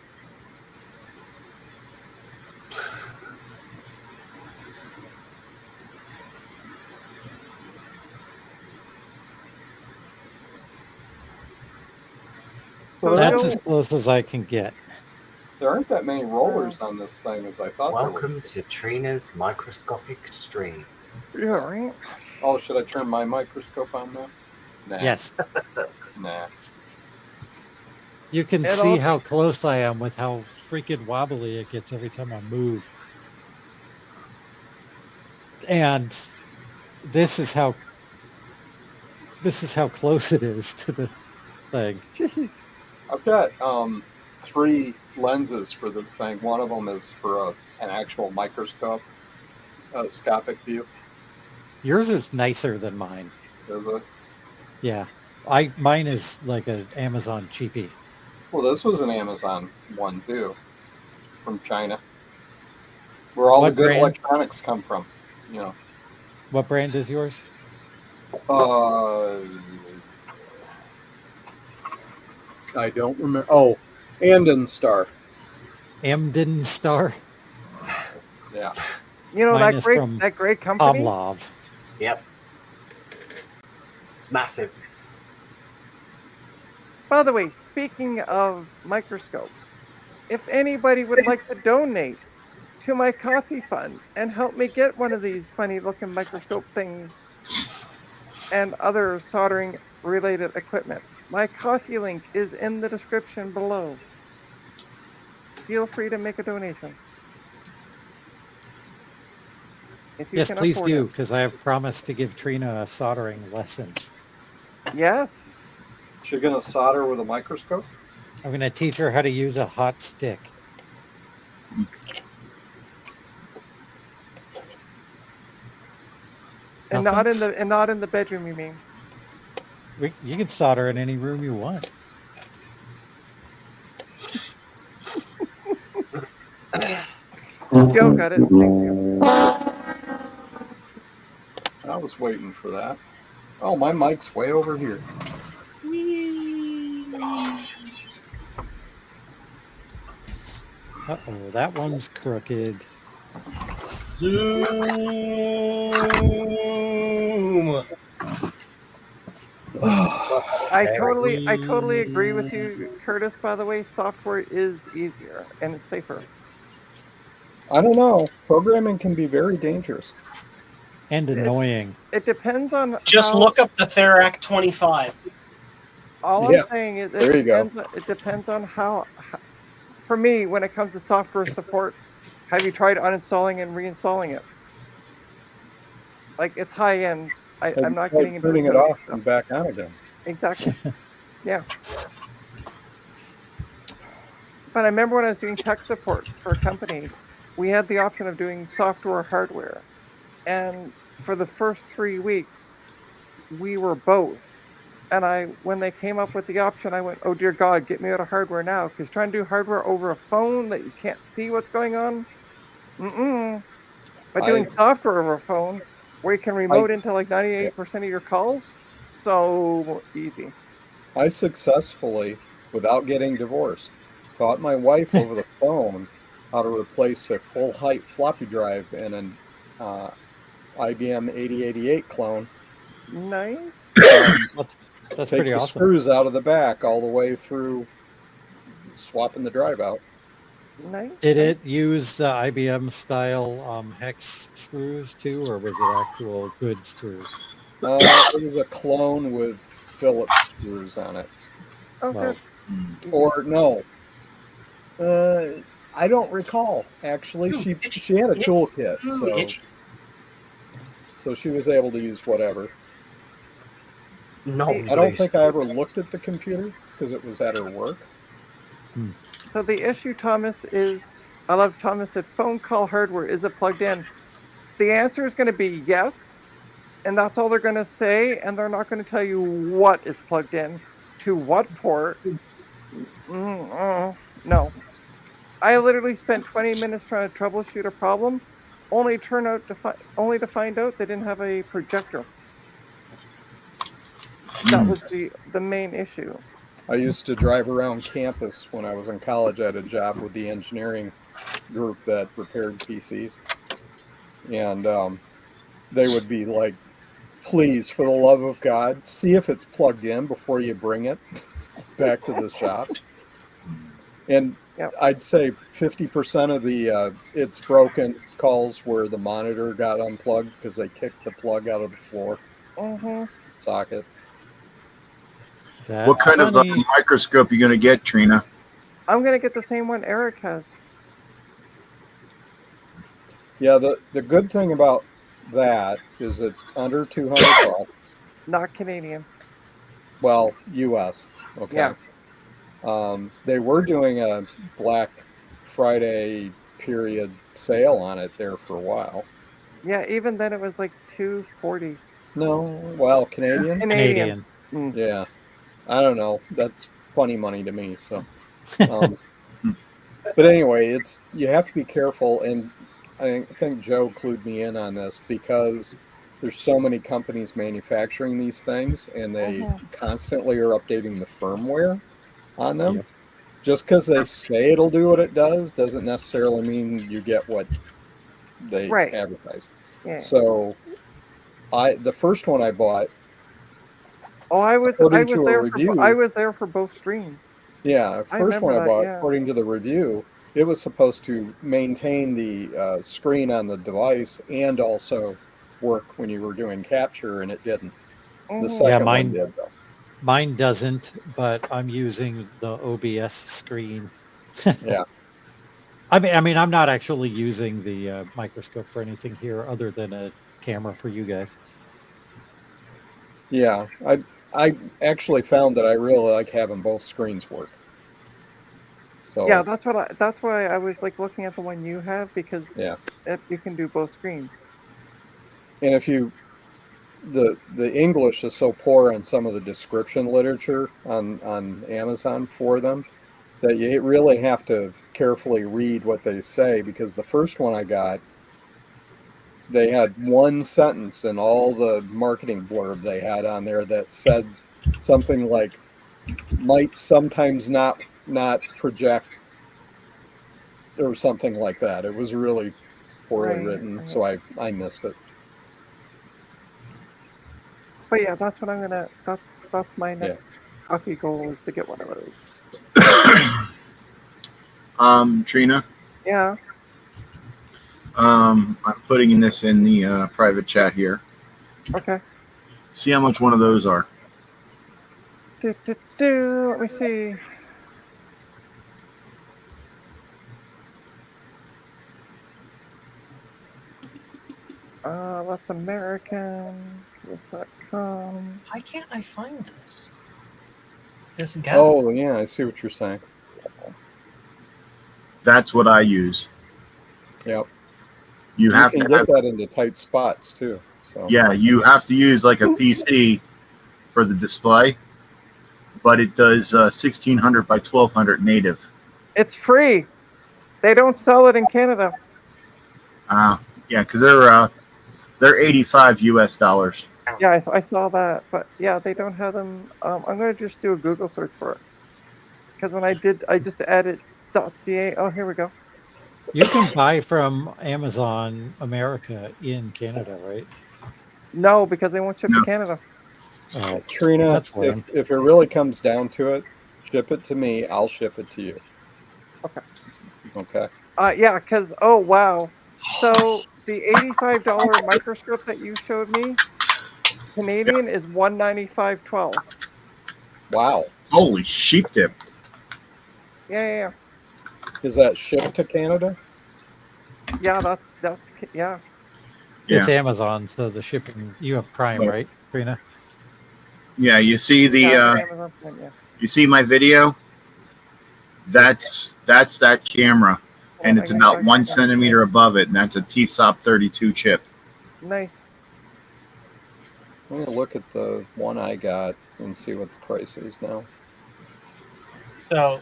So that's Joe, as close as I can get. There aren't that many rollers on this thing as I thought there Welcome would. to Trina's microscopic stream. yeah, right. Oh, should I turn my microscope on now? Nah. Yes, Nah. you can It see all- how close I am with how freaking wobbly it gets every time I move. And this is how close it is to the thing. Jeez. I've got 3 lenses for this thing. One of them is for an actual microscope, scopic view. Yours is nicer than mine. Is it? Yeah, mine is like an Amazon cheapie. Well, this was an Amazon one too, from China, where all What the good brand? electronics come from. You know, What brand is yours? I don't remember. Oh, Anden Star. Amden Star. Yeah. You know Mine is from that great company. Omlov. Yep. It's massive. By the way, speaking of microscopes, if anybody would like to donate to my coffee fund and help me get one of these funny looking microscope things and other soldering related equipment, my coffee link is in the description below. Feel free to make a donation. If you Yes, can please afford do, it. because I have promised to give Trina a soldering lesson. Yes. She's gonna solder with a microscope. I'm going to teach her how to use a hot stick. And not in the bedroom, you mean? You can solder in any room you want. Joe got it. Thank you. I was waiting for that. Oh, my mic's way over here. Uh-oh, that one's crooked. Zoom. I Very. totally agree with you, Curtis. By the way, software is easier and it's safer. I don't know. Programming can be very dangerous. And annoying. It depends on Just how. look up the Therac 25. All Yeah, I'm saying is there you go. it depends on how. For me, when it comes to software support, have you tried uninstalling and reinstalling it? Like it's high end. Have I'm you not tried getting into the turning it coding off stuff. and back on again? Exactly. Yeah. But I remember when I was doing tech support for a company, we had the option of doing software or hardware. And for the first 3 weeks, we were both. And when they came up with the option, I went, oh dear God, get me out of hardware now. Because trying to do hardware over a phone that you can't see what's going on, mm-mm. But I, doing software over a phone where you can I, remote into like yeah. 98% of your calls, so easy. I successfully, without getting divorced, taught my wife over the phone how to replace a full height floppy drive in an IBM 8088 clone. Nice. That's Take pretty the awesome. screws out of the back all the way through swapping the drive out. Nice. Did nice. it use the IBM style hex screws too, or was it actual good screws? It was a clone with Phillips screws on it. Oh, Well, good. Easy. Or no, I don't recall actually. Ooh, She had a itchy. toolkit, Ooh, itchy. so she was able to use whatever. Not I don't loose. think I ever looked at the computer because it was at her work. So the issue, Thomas, is I love Thomas said phone call hardware, is it plugged in? The answer is going to be yes, and that's all they're going to say, and they're not going to tell you what is plugged in to what port. No. I literally spent 20 minutes trying to troubleshoot a problem, only to find out they didn't have a projector. That was the main issue. I used to drive around campus when I was in college. I had a job with the engineering group that repaired PCs, and they would be like, "Please, for the love of God, see if it's plugged in before you bring it back to the shop." And Yep. I'd say 50% of the it's broken calls where the monitor got unplugged because they kicked the plug out of the floor Mm-hmm. socket. What that's kind of funny. microscope you gonna get, Trina? I'm gonna get the same one Eric has. Yeah, the good thing about that is it's under 200 bucks. Not Canadian. Well, US. Okay. Yeah. They were doing a Black Friday period sale on it there for a while. Yeah, even then it was like 240 No, well, Canadian? Canadian. Canadian. Mm. Yeah. I don't know. That's funny money to me. So, um, but anyway, it's you have to be careful, and I think Joe clued me in on this because there's so many companies manufacturing these things, and they constantly are updating the firmware on them. Yep. Just because they say it'll do what it does doesn't necessarily mean you get what they Right. advertise. Yeah. So, the first one I bought, Oh, I according was to a there review, for both streams. yeah, I first remember one I that. bought, Yeah. according to the review, it was supposed to maintain the screen on the device and also work when you were doing capture, and it didn't. The Mhm. second Yeah, one mine did, though. mine doesn't, but I'm using the OBS screen. Yeah. I mean, I'm not actually using the microscope for anything here other than a camera for you guys. Yeah. I actually found that I really like having both screens work. So, Yeah, that's why I was like looking at the one you have because yeah. you can do both screens. And if you the English is so poor on some of the description literature on Amazon for them that you really have to carefully read what they say, because the first one I got, they had one sentence in all the marketing blurb they had on there that said something like might sometimes not project or something like that. It was really poorly Right. written, Right. so I missed it. But yeah, that's That's my next coffee goal is to get one of those. Trina, Yeah. I'm putting this in the private chat here. Okay. See how much one of those are. Let me see. That's American. Truth.com. Why can't I find this? This guy. Oh, yeah, I see what you're saying. That's what I use. Yep. You have can to get have, that into tight spots too. So yeah, you have to use like a PC for the display, but it does 1600 by 1200 native. It's free. They don't sell it in Canada. Yeah, because they're 85 US dollars. Yeah, I saw that, but yeah, they don't have them. I'm gonna just do a Google search for it because when I did, I just added .ca. Oh, here we go. You can buy from Amazon America in Canada, right? No, because they won't ship to No. Canada. Oh, Trina, that's lame. if it really comes down to it, ship it to me. I'll ship it to you. Okay. Okay. Yeah, because oh wow, so the $85 microscope that you showed me, Canadian is $195.12. Wow. Holy sheep dip. Yeah. Is that shipped to Canada? Yeah, that's yeah. It's Yeah. Amazon, so the shipping. You have Prime, Right. right, Trina? Yeah, you see the Yeah, Amazon Prime, yeah. you see my video? That's that camera, Hold and on, I it's gotta about check 1 that. centimeter above it, and that's a TSOP 32 chip. Nice. I'm gonna look at the one I got and see what the price is now. So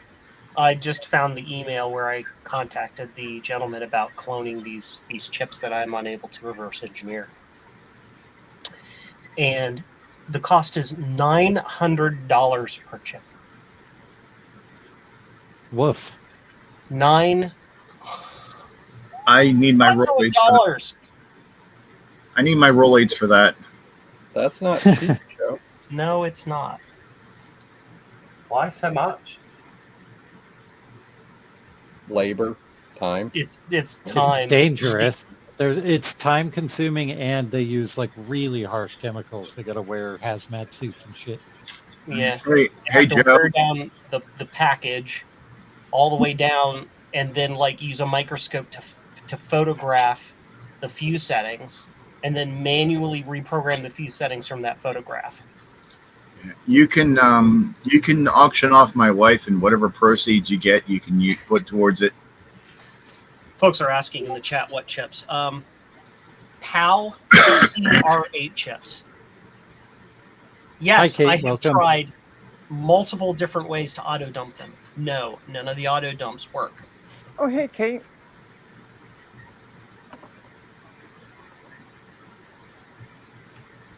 I just found the email where I contacted the gentleman about cloning these chips that I'm unable to reverse engineer. And the cost is $900 per chip. Woof. $900. I need my Rolaids. I need my Rolaids for that. That's not cheap, Joe. No, it's not. Why so much? Labor, time. It's time. It's dangerous. It's time consuming, and they use like really harsh chemicals. They got to wear hazmat suits and shit. Yeah. Hey, You hey have to Joe. wear down the package all the way down, and then like use a microscope to photograph the fuse settings, and then manually reprogram the fuse settings from that photograph. You can auction off my wife, and whatever proceeds you get, you can put towards it. Folks are asking in the chat what chips. PAL 16R8 chips. Yes, Hi, Kate, I have welcome. tried multiple different ways to auto dump them. No, none of the auto dumps work. Oh, hey, Kate.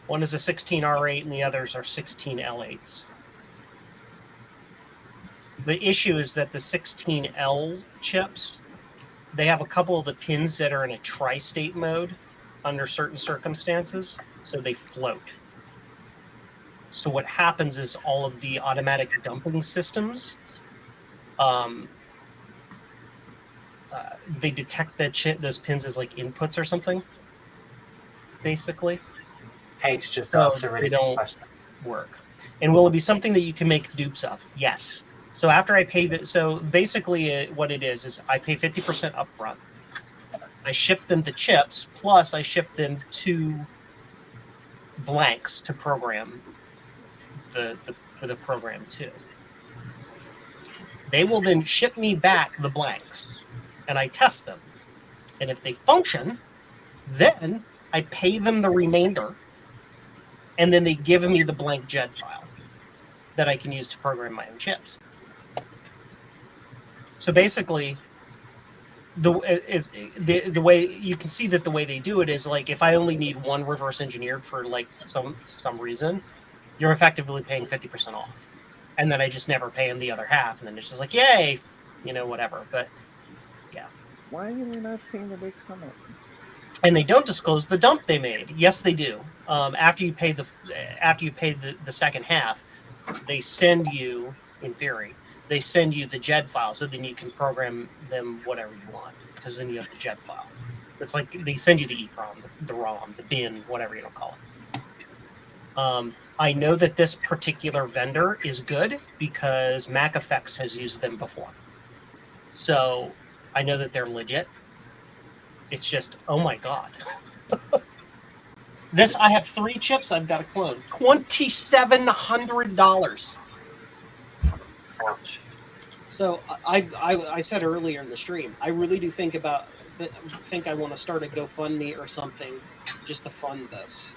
One is a 16R8 and the others are 16L8s. The issue is that the 16L chips, they have a couple of the pins that are in a tri-state mode under certain circumstances, so they float. So what happens is all of the automatic dumping systems, they detect those pins as like inputs or something, basically. Kate's just So asked a really they good don't question. work. And will it be something that you can make dupes of? Yes. So after I pay so basically what it is I pay 50% upfront. I ship them the chips, plus I ship them 2 blanks to program the program to. They will then ship me back the blanks, and I test them. And if they function, then I pay them the remainder, and then they give me the blank JED file that I can use to program my own chips. So basically, the way you can see that the way they do it is like if I only need one reverse engineered for like some reason, you're effectively paying 50% off, and then I just never pay them the other half, and then it's just like yay, whatever. But yeah. Why am I not seeing the big comments? And they don't disclose the dump they made. Yes, they do. After you pay the second half, they send you, in theory, they send you the JED file, so then you can program them whatever you want, because then you have the JED file. It's like they send you the EEPROM, the ROM, the bin, whatever you don't call it. I know that this particular vendor is good because MacFX has used them before. So I know that they're legit. It's just, oh my God. I have 3 chips I've got to clone. $2,700. Ouch. So I said earlier in the stream, I really do think I want to start a GoFundMe or something just to fund this.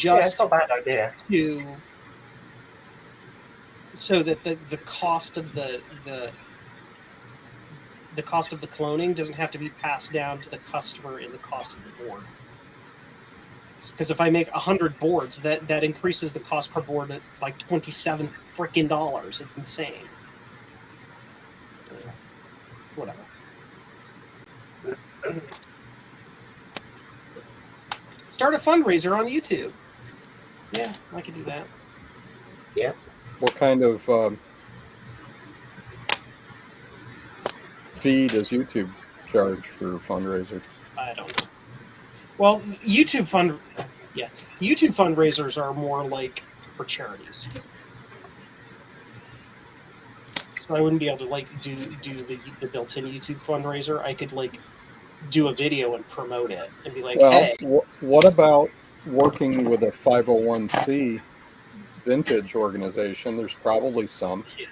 Yeah, it's Just not a bad idea. so that the cost of the cost of the cloning doesn't have to be passed down to the customer in the cost of the board. Because if I make 100 boards, that increases the cost per board at like $27 freaking dollars. It's insane. Whatever. Start a fundraiser on YouTube. Yeah, I could do that. Yeah. What kind of fee does YouTube charge for fundraiser? I don't know. Well, YouTube fundraisers are more like for charities. So I wouldn't be able to like do the built-in YouTube fundraiser. I could like do a video and promote it and be like, Well, hey, what about working with a 501c vintage organization? There's probably some. Yeah.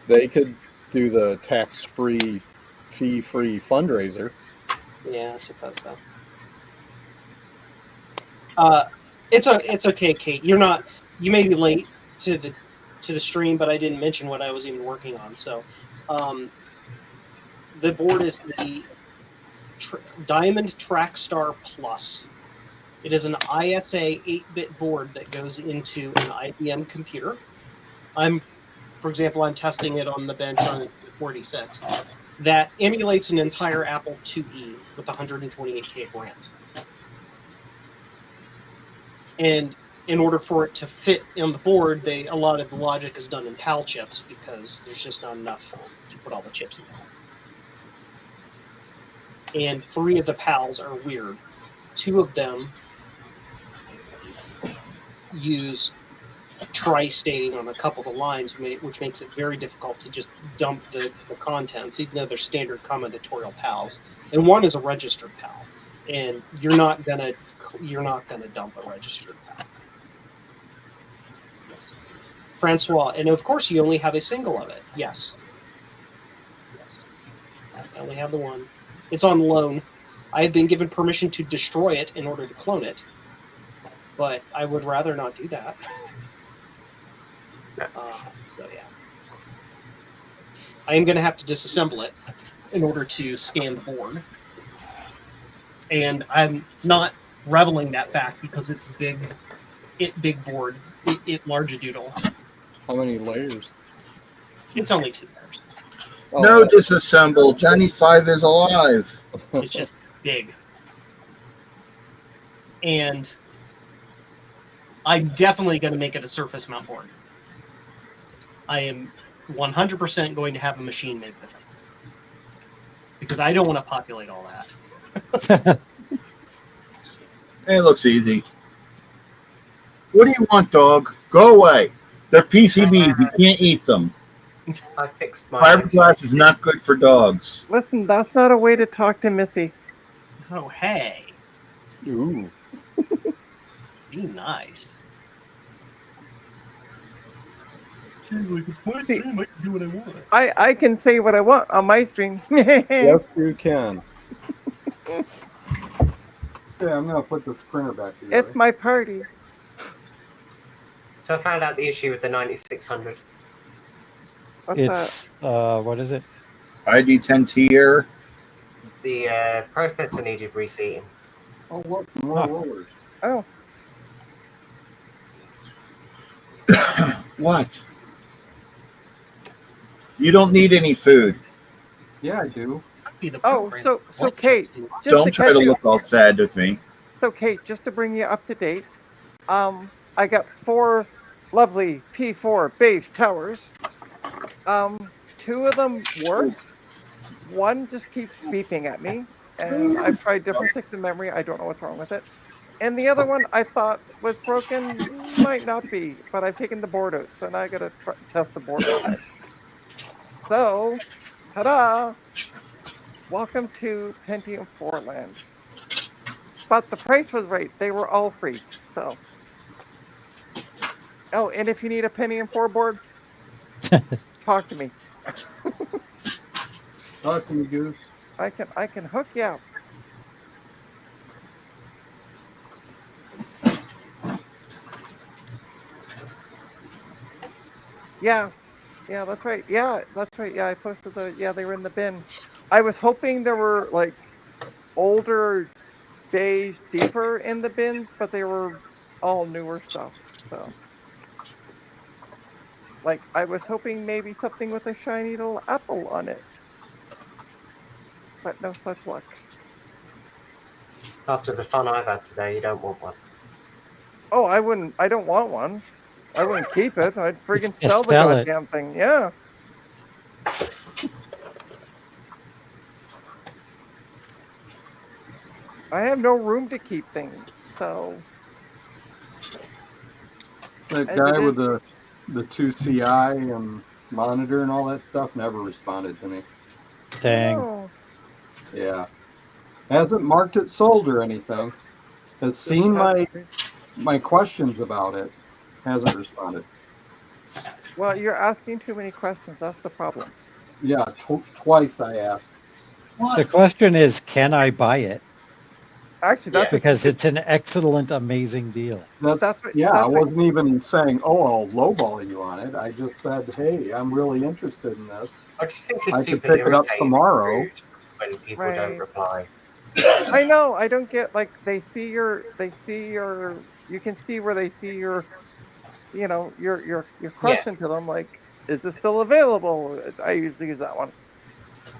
They could do the tax-free, fee-free fundraiser. yeah, I suppose so. It's okay, Kate. You may be late to the stream, but I didn't mention what I was even working on. So, the board is the Diamond Trackstar Plus. It is an ISA 8-bit board that goes into an IBM computer. For example, I'm testing it on the bench on 46. That emulates an entire Apple IIe with 128K of RAM. And in order for it to fit on the board, a lot of the logic is done in PAL chips because there's just not enough to put all the chips in. And 3 of the PALs are weird. 2 of them use tri-stating on a couple of the lines, which makes it very difficult to just dump the contents, even though they're standard combinatorial PALs. And 1 is a registered PAL, and you're not gonna dump a registered PAL. Yes. Francois, and of course you only have a single of it. Yes. I only have the 1. It's on loan. I have been given permission to destroy it in order to clone it, but I would rather not do that. So yeah, I am going to have to disassemble it in order to scan the board, and I'm not reveling that fact because it's big board, it large doodle. How many layers? It's only 2 layers. Oh, No, disassemble. Johnny 5 is alive. It's just big, and I'm definitely going to make it a surface mount board. I am 100% going to have a machine made with it because I don't want to populate all that. It looks easy. What do you want, dog? Go away. They're PCBs. You can't eat them. I fixed my Fiberglass is not good for dogs. Listen, that's not a way to talk to Missy. Oh, hey, Ooh. be nice. Like, it's my See, stream, I can do what I want. I can say what I want on my stream. Yes, you can. Yeah, I'm gonna put this printer back together. It's my party. So I found out the issue with the 9600. What's that? It's what is it? ID10T error. The processor needed reseating. Oh, look, more rollers. Oh, What? You don't need any food. Yeah, I do. Be the Oh, program. so What Kate, chips do you want? just Don't to try to catch you, look all sad with me. so Kate, just to bring you up to date, I got four lovely P4 beige towers. 2 of them work. One just keeps beeping at me, and I've tried different sticks of memory. I don't know what's wrong with it. And the other one I thought was broken, might not be, but I've taken the board out, so now I gotta test the board on it. So, ta-da! Welcome to Pentium 4 land. But the price was right. They were all free. So, oh, and if you need a Pentium 4 board, talk to me. Talk to me, Goose. I can hook you up. Yeah, yeah, that's right. Yeah, that's right. Yeah, I posted they were in the bin. I was hoping there were like older beige deeper in the bins, but they were all newer stuff. So, like, I was hoping maybe something with a shiny little apple on it, but no such luck. After the fun I've had today, you don't want one. Oh, I don't want one. I wouldn't keep it. I'd friggin' Just sell the sell it. goddamn thing. Yeah. I have no room to keep things, so That as guy it with is, the 2CI and monitor and all that stuff never responded to me. Dang. no. Yeah. Hasn't marked it sold or anything. Has seen my questions about it. Hasn't responded. Well, you're asking too many questions. That's the problem. Yeah, twice I asked. The question is, can I buy it? Actually, that's what Because it's an excellent, amazing deal. That's what- I that's what- wasn't even saying, "Oh, I'll lowball you on it." I just said, "Hey, I'm really interested in this. I just think I it's could super pick it up irritating tomorrow." rude when people Right. don't reply. I know. I don't get like they see your you can see where they see your your question to them like, is this still available? I usually use that one.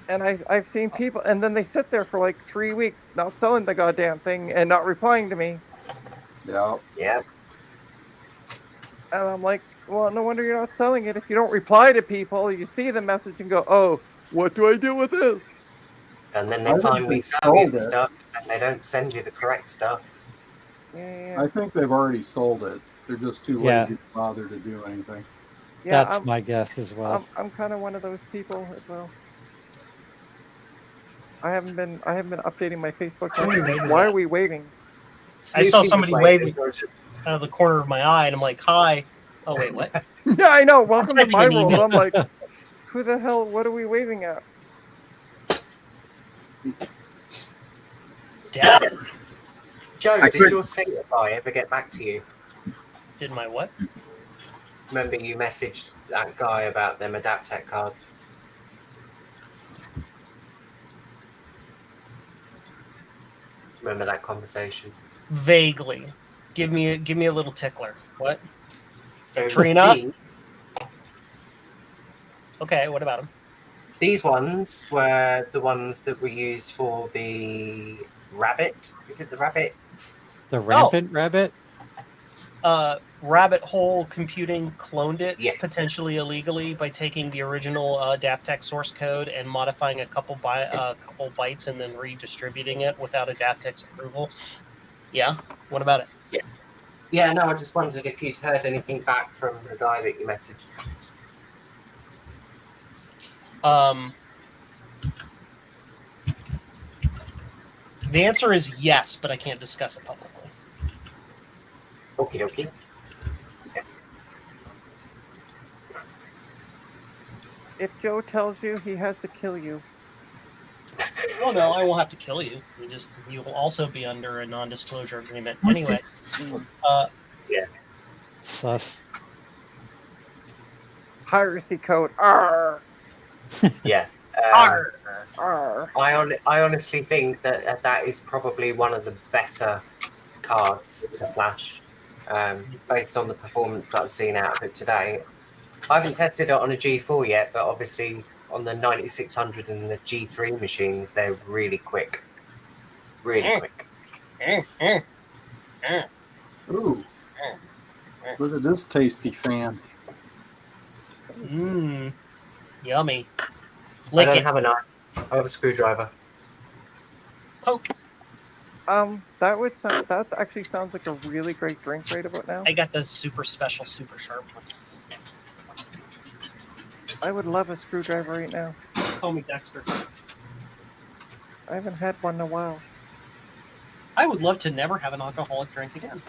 And I've seen people and then they sit there for like 3 weeks not selling the goddamn thing and not replying to me. Yeah. Yeah. And I'm like, well, no wonder you're not selling it. If you don't reply to people, you see the message and go, oh, what do I do with this? And then I they think finally they sell you sold the it. stuff and they don't send you the correct stuff. Yeah, I think they've already sold it. They're just too Yeah. lazy to bother to do anything. yeah. That's my guess as well. I'm kind of one of those people as well. I haven't been updating my Facebook. What are you messages. waving Why at? are we waving? I saw Snoopy somebody was waving out of the corner of my eye, and I'm like, "Hi." Oh wait, what? Yeah, I know. Welcome to typing my an world. email. I'm like, who the hell? What are we waving at? Damn. Joe, I did could- your singer guy ever get back to you? Did my what? Remember you messaged that guy about them Adaptec cards? Remember that conversation? Vaguely. Give me a little tickler. What? So Trina? the- Okay, what about him? These ones were the ones that were used for the rabbit. Is it the rabbit? The rampant rabbit? Rabbit Hole Computing cloned it Yes. potentially illegally by taking the original Adaptec source code and modifying a couple bytes and then redistributing it without Adaptec's approval. Yeah. What about it? Yeah, no, I just wondered if you'd heard anything back from the guy that you messaged. The answer is yes, but I can't discuss it publicly. Okie dokie. If Joe tells you, he has to kill you. Oh no, I won't have to kill you. You will also be under a non-disclosure agreement. Anyway, Sus. Piracy code. Arr, Yeah. arr. arr. I honestly think that that is probably one of the better cards to flash, based on the performance that I've seen out of it today. I haven't tested it on a G4 yet, but obviously on the 9600 and the G3 machines, they're really quick. Really quick. Ooh. Look at this tasty fan. Mmm. Yummy. I Lick don't it. have a knife. I have a screwdriver. Poke. That actually sounds like a really great drink right about now. I got the super special, super sharp one. I would love a screwdriver right now. Call me Dexter. I haven't had one in a while. I would love to never have an alcoholic drink again.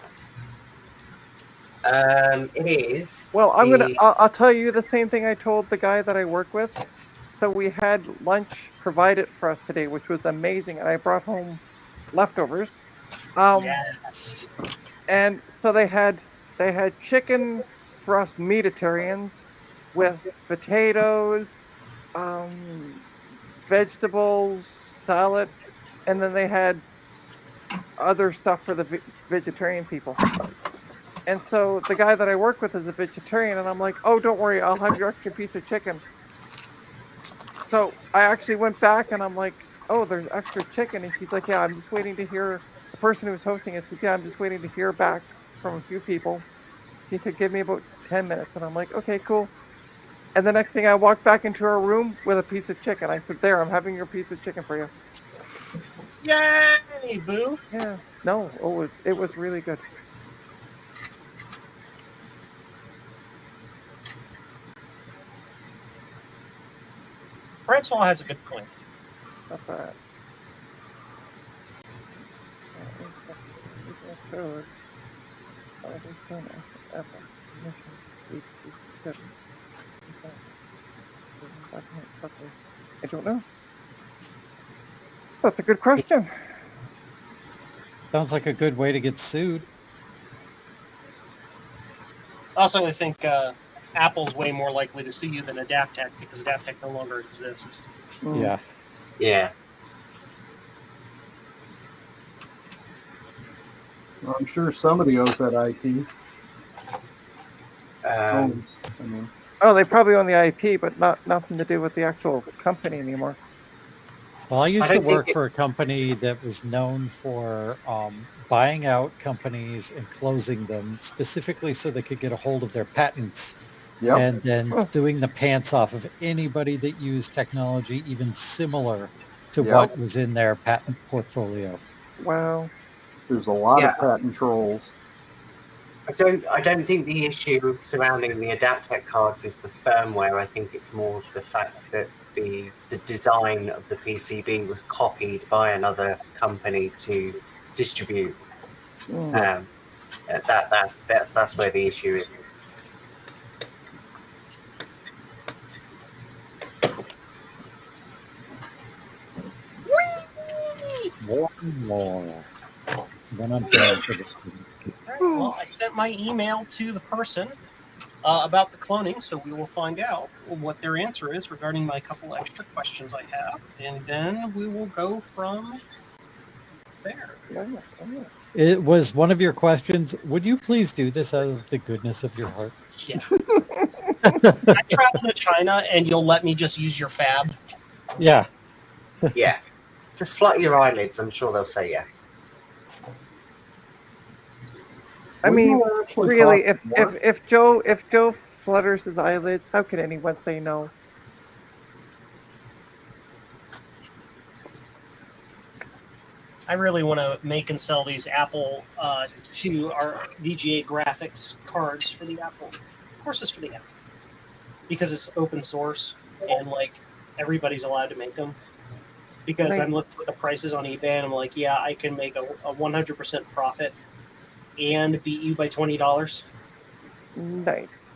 It is. Well, the- I'll tell you the same thing I told the guy that I work with. So we had lunch provided for us today, which was amazing, and I brought home leftovers. Yes. And so they had chicken for us meatitarians with potatoes, vegetables, salad, and then they had other stuff for the vegetarian people. And so the guy that I work with is a vegetarian, and I'm like, oh, don't worry, I'll have your extra piece of chicken. So I actually went back and I'm like, oh, there's extra chicken. And he's like, yeah, I'm just waiting to hear. The person who was hosting it said, yeah, I'm just waiting to hear back from a few people. She said, give me about 10 minutes. And I'm like, okay, cool. And the next thing I walked back into her room with a piece of chicken. I said, there, I'm having your piece of chicken for you. Yay, boo. Yeah, no, it was really good. Francois has a good point. That's that. Code. I don't know. That's a good question. Sounds like a good way to get sued. Also, I think Apple's way more likely to sue you than Adaptec because Adaptec no longer exists. Mm. Yeah. Yeah. Well, I'm sure somebody owes that IP. I mean, Oh, they probably own the IP, but nothing to do with the actual company anymore. Well, I used to don't think work for a company that was known for buying out companies and closing them specifically so they could get a hold of their patents, yep. and then Huh. suing the pants off of anybody that used technology even similar to Yep. what was in their patent portfolio. Wow. There's a lot Yeah. of patent trolls. I don't think the issue surrounding the Adaptec cards is the firmware. I think it's more the fact that the design of the PCB was copied by another company to distribute. Mm. That's where the issue is. More. Then I'm done for this. All right, well, I sent my email to the person about the cloning, so we will find out what their answer is regarding my couple extra questions I have, and then we will go from there. It was one of your questions. Would you please do this out of the goodness of your heart? Yeah. I travel to China, and you'll let me just use your fab. Yeah. Yeah. Just flutter your eyelids. I'm sure they'll say yes. I Wouldn't mean, that actually really, cost more? if Joe flutters his eyelids, how could anyone say no? I really want to make and sell these Apple to our VGA graphics cards for the Apple. Of course, it's for the Apple because it's open source and like everybody's allowed to make them. Because Nice. I'm looking at the prices on eBay and I'm like, yeah, I can make a 100% profit and beat you by $20. Nice.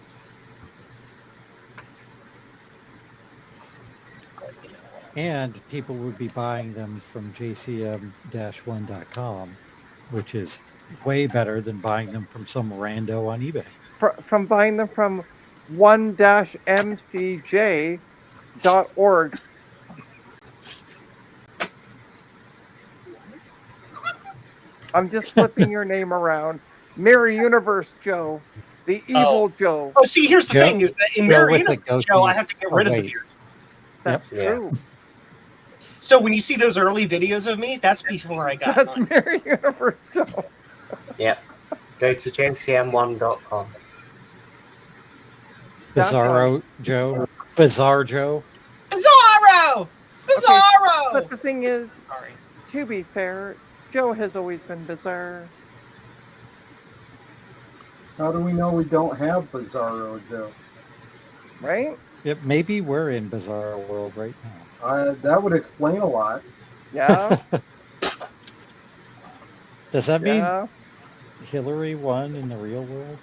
But, you know, And people would be buying them from jcm-1.com, which is way better than buying them from some rando on eBay. From buying them from 1-mcj.org. I'm just flipping your name around. Mirror Universe Joe. The evil Joe. Oh, see, here's the Joe- thing: is that in Joe Mirror with the Universe, Joe, I goatee. have to get Oh, rid of the wait. beard. That's Yeah. true. So when you see those early videos of me, that's before I got That's mine. Mirror Universe Joe. Yep. Go to jcm1.com. Bizarro Joe. Bizarre Joe. Bizarro! Bizarro! But the thing is, Sorry. to be fair, Joe has always been bizarre. How do we know we don't have Bizarro Joe? Right? Yeah, maybe we're in Bizarro World right now. That would explain a lot. Yeah. Does that mean Yeah. Hillary won in the real world?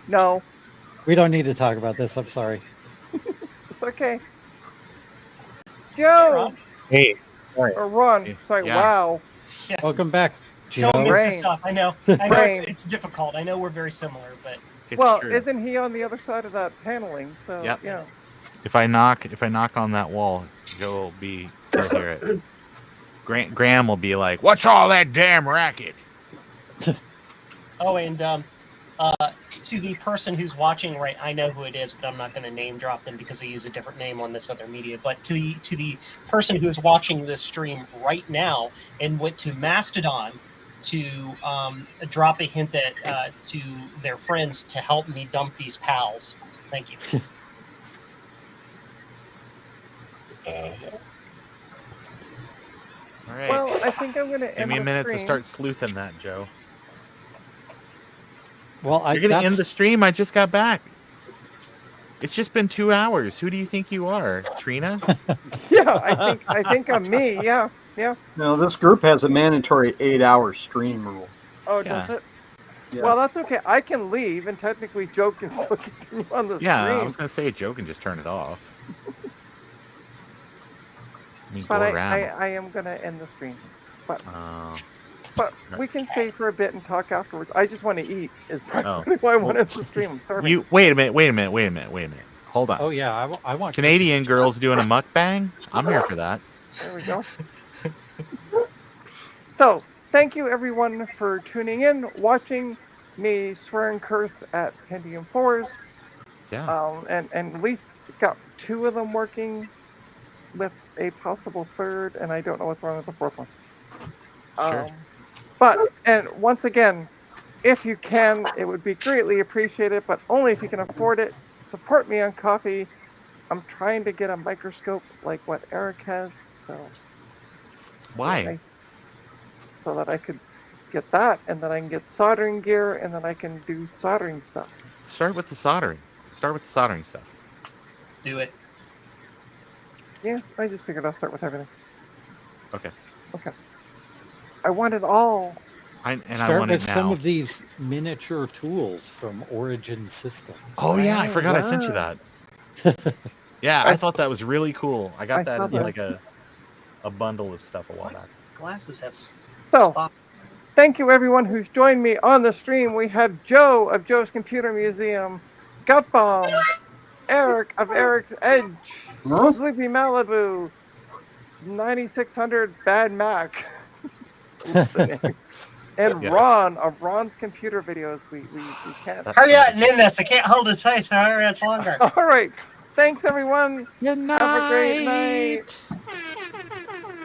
No, We don't need to talk about this. I'm sorry. it's okay. Hey, Joe Ron. Hey, sorry. or Ron. Hey, Sorry. yeah. Wow. Welcome back, Joe. Don't mix Brain. this up. I know. I know Brain. it's difficult. I know we're very similar, but It's Well, true. isn't he on the other side of that paneling? So Yep. yeah. If I knock on that wall, Joe he'll hear it. Graham will be like, "What's all that damn racket?" oh, and to the person who's watching, right? I know who it is, but I'm not going to name drop them because they use a different name on this other media. But to the person who's watching this stream right now and went to Mastodon to drop a hint that to their friends to help me dump these pals. Thank you. All right. Well, I think I'm gonna Give end me a the minute to stream. start sleuthing that, Joe. Well, You're gonna end the stream. I just got back. It's just been 2 hours. Who do you think you are, Trina? Yeah, I think I'm me. Yeah. No, this group has a mandatory 8-hour stream rule. Oh, Yeah. does it? Yeah. Well, that's okay. I can leave, and technically, Joe can still continue on the Yeah, I stream. was gonna say Joe can just turn it off. I mean, But go around. I am gonna end the stream. But Right. we can stay for a bit and talk afterwards. I just want to eat. Is Oh. probably why I want to end the stream. I'm starving. You wait a minute. Hold on. Oh yeah, I want Canadian girls doing a mukbang. I'm here for that. There we go. So, thank you everyone for tuning in, watching me swear and curse at Pentium 4s. Yeah. And at least got 2 of them working with a possible 3rd, and I don't know what's wrong with the 4th one. Sure. But, and once again, if you can, it would be greatly appreciated, but only if you can afford it. Support me on Coffee. I'm trying to get a microscope like what Eric has, so Why? so that I could get that, and then I can get soldering gear, and then I can do soldering stuff. Start with the soldering. Start with the soldering stuff. Do it. Yeah, I just figured I'll start with everything. Okay. I want it all. I Start want with it now. some of these miniature tools from Origin Systems. Oh yeah, I Oh, forgot I sent you that. Yeah, I thought that was really cool. I got I that saw in that. like a bundle of stuff a while back. Glasses have. So, thank you everyone who's joined me on the stream. We have Joe of Joe's Computer Museum, Gut Bomb, Eric of Eric's Edge, Huh? Sleepy Malibu, 9600 Bad Mac, Oops, the name. And Yeah. Ron of Ron's Computer Videos. We can't. Hurry up and end this. I can't hold it tight. Hurry much longer. All right. Thanks everyone. Good night. Have a great night.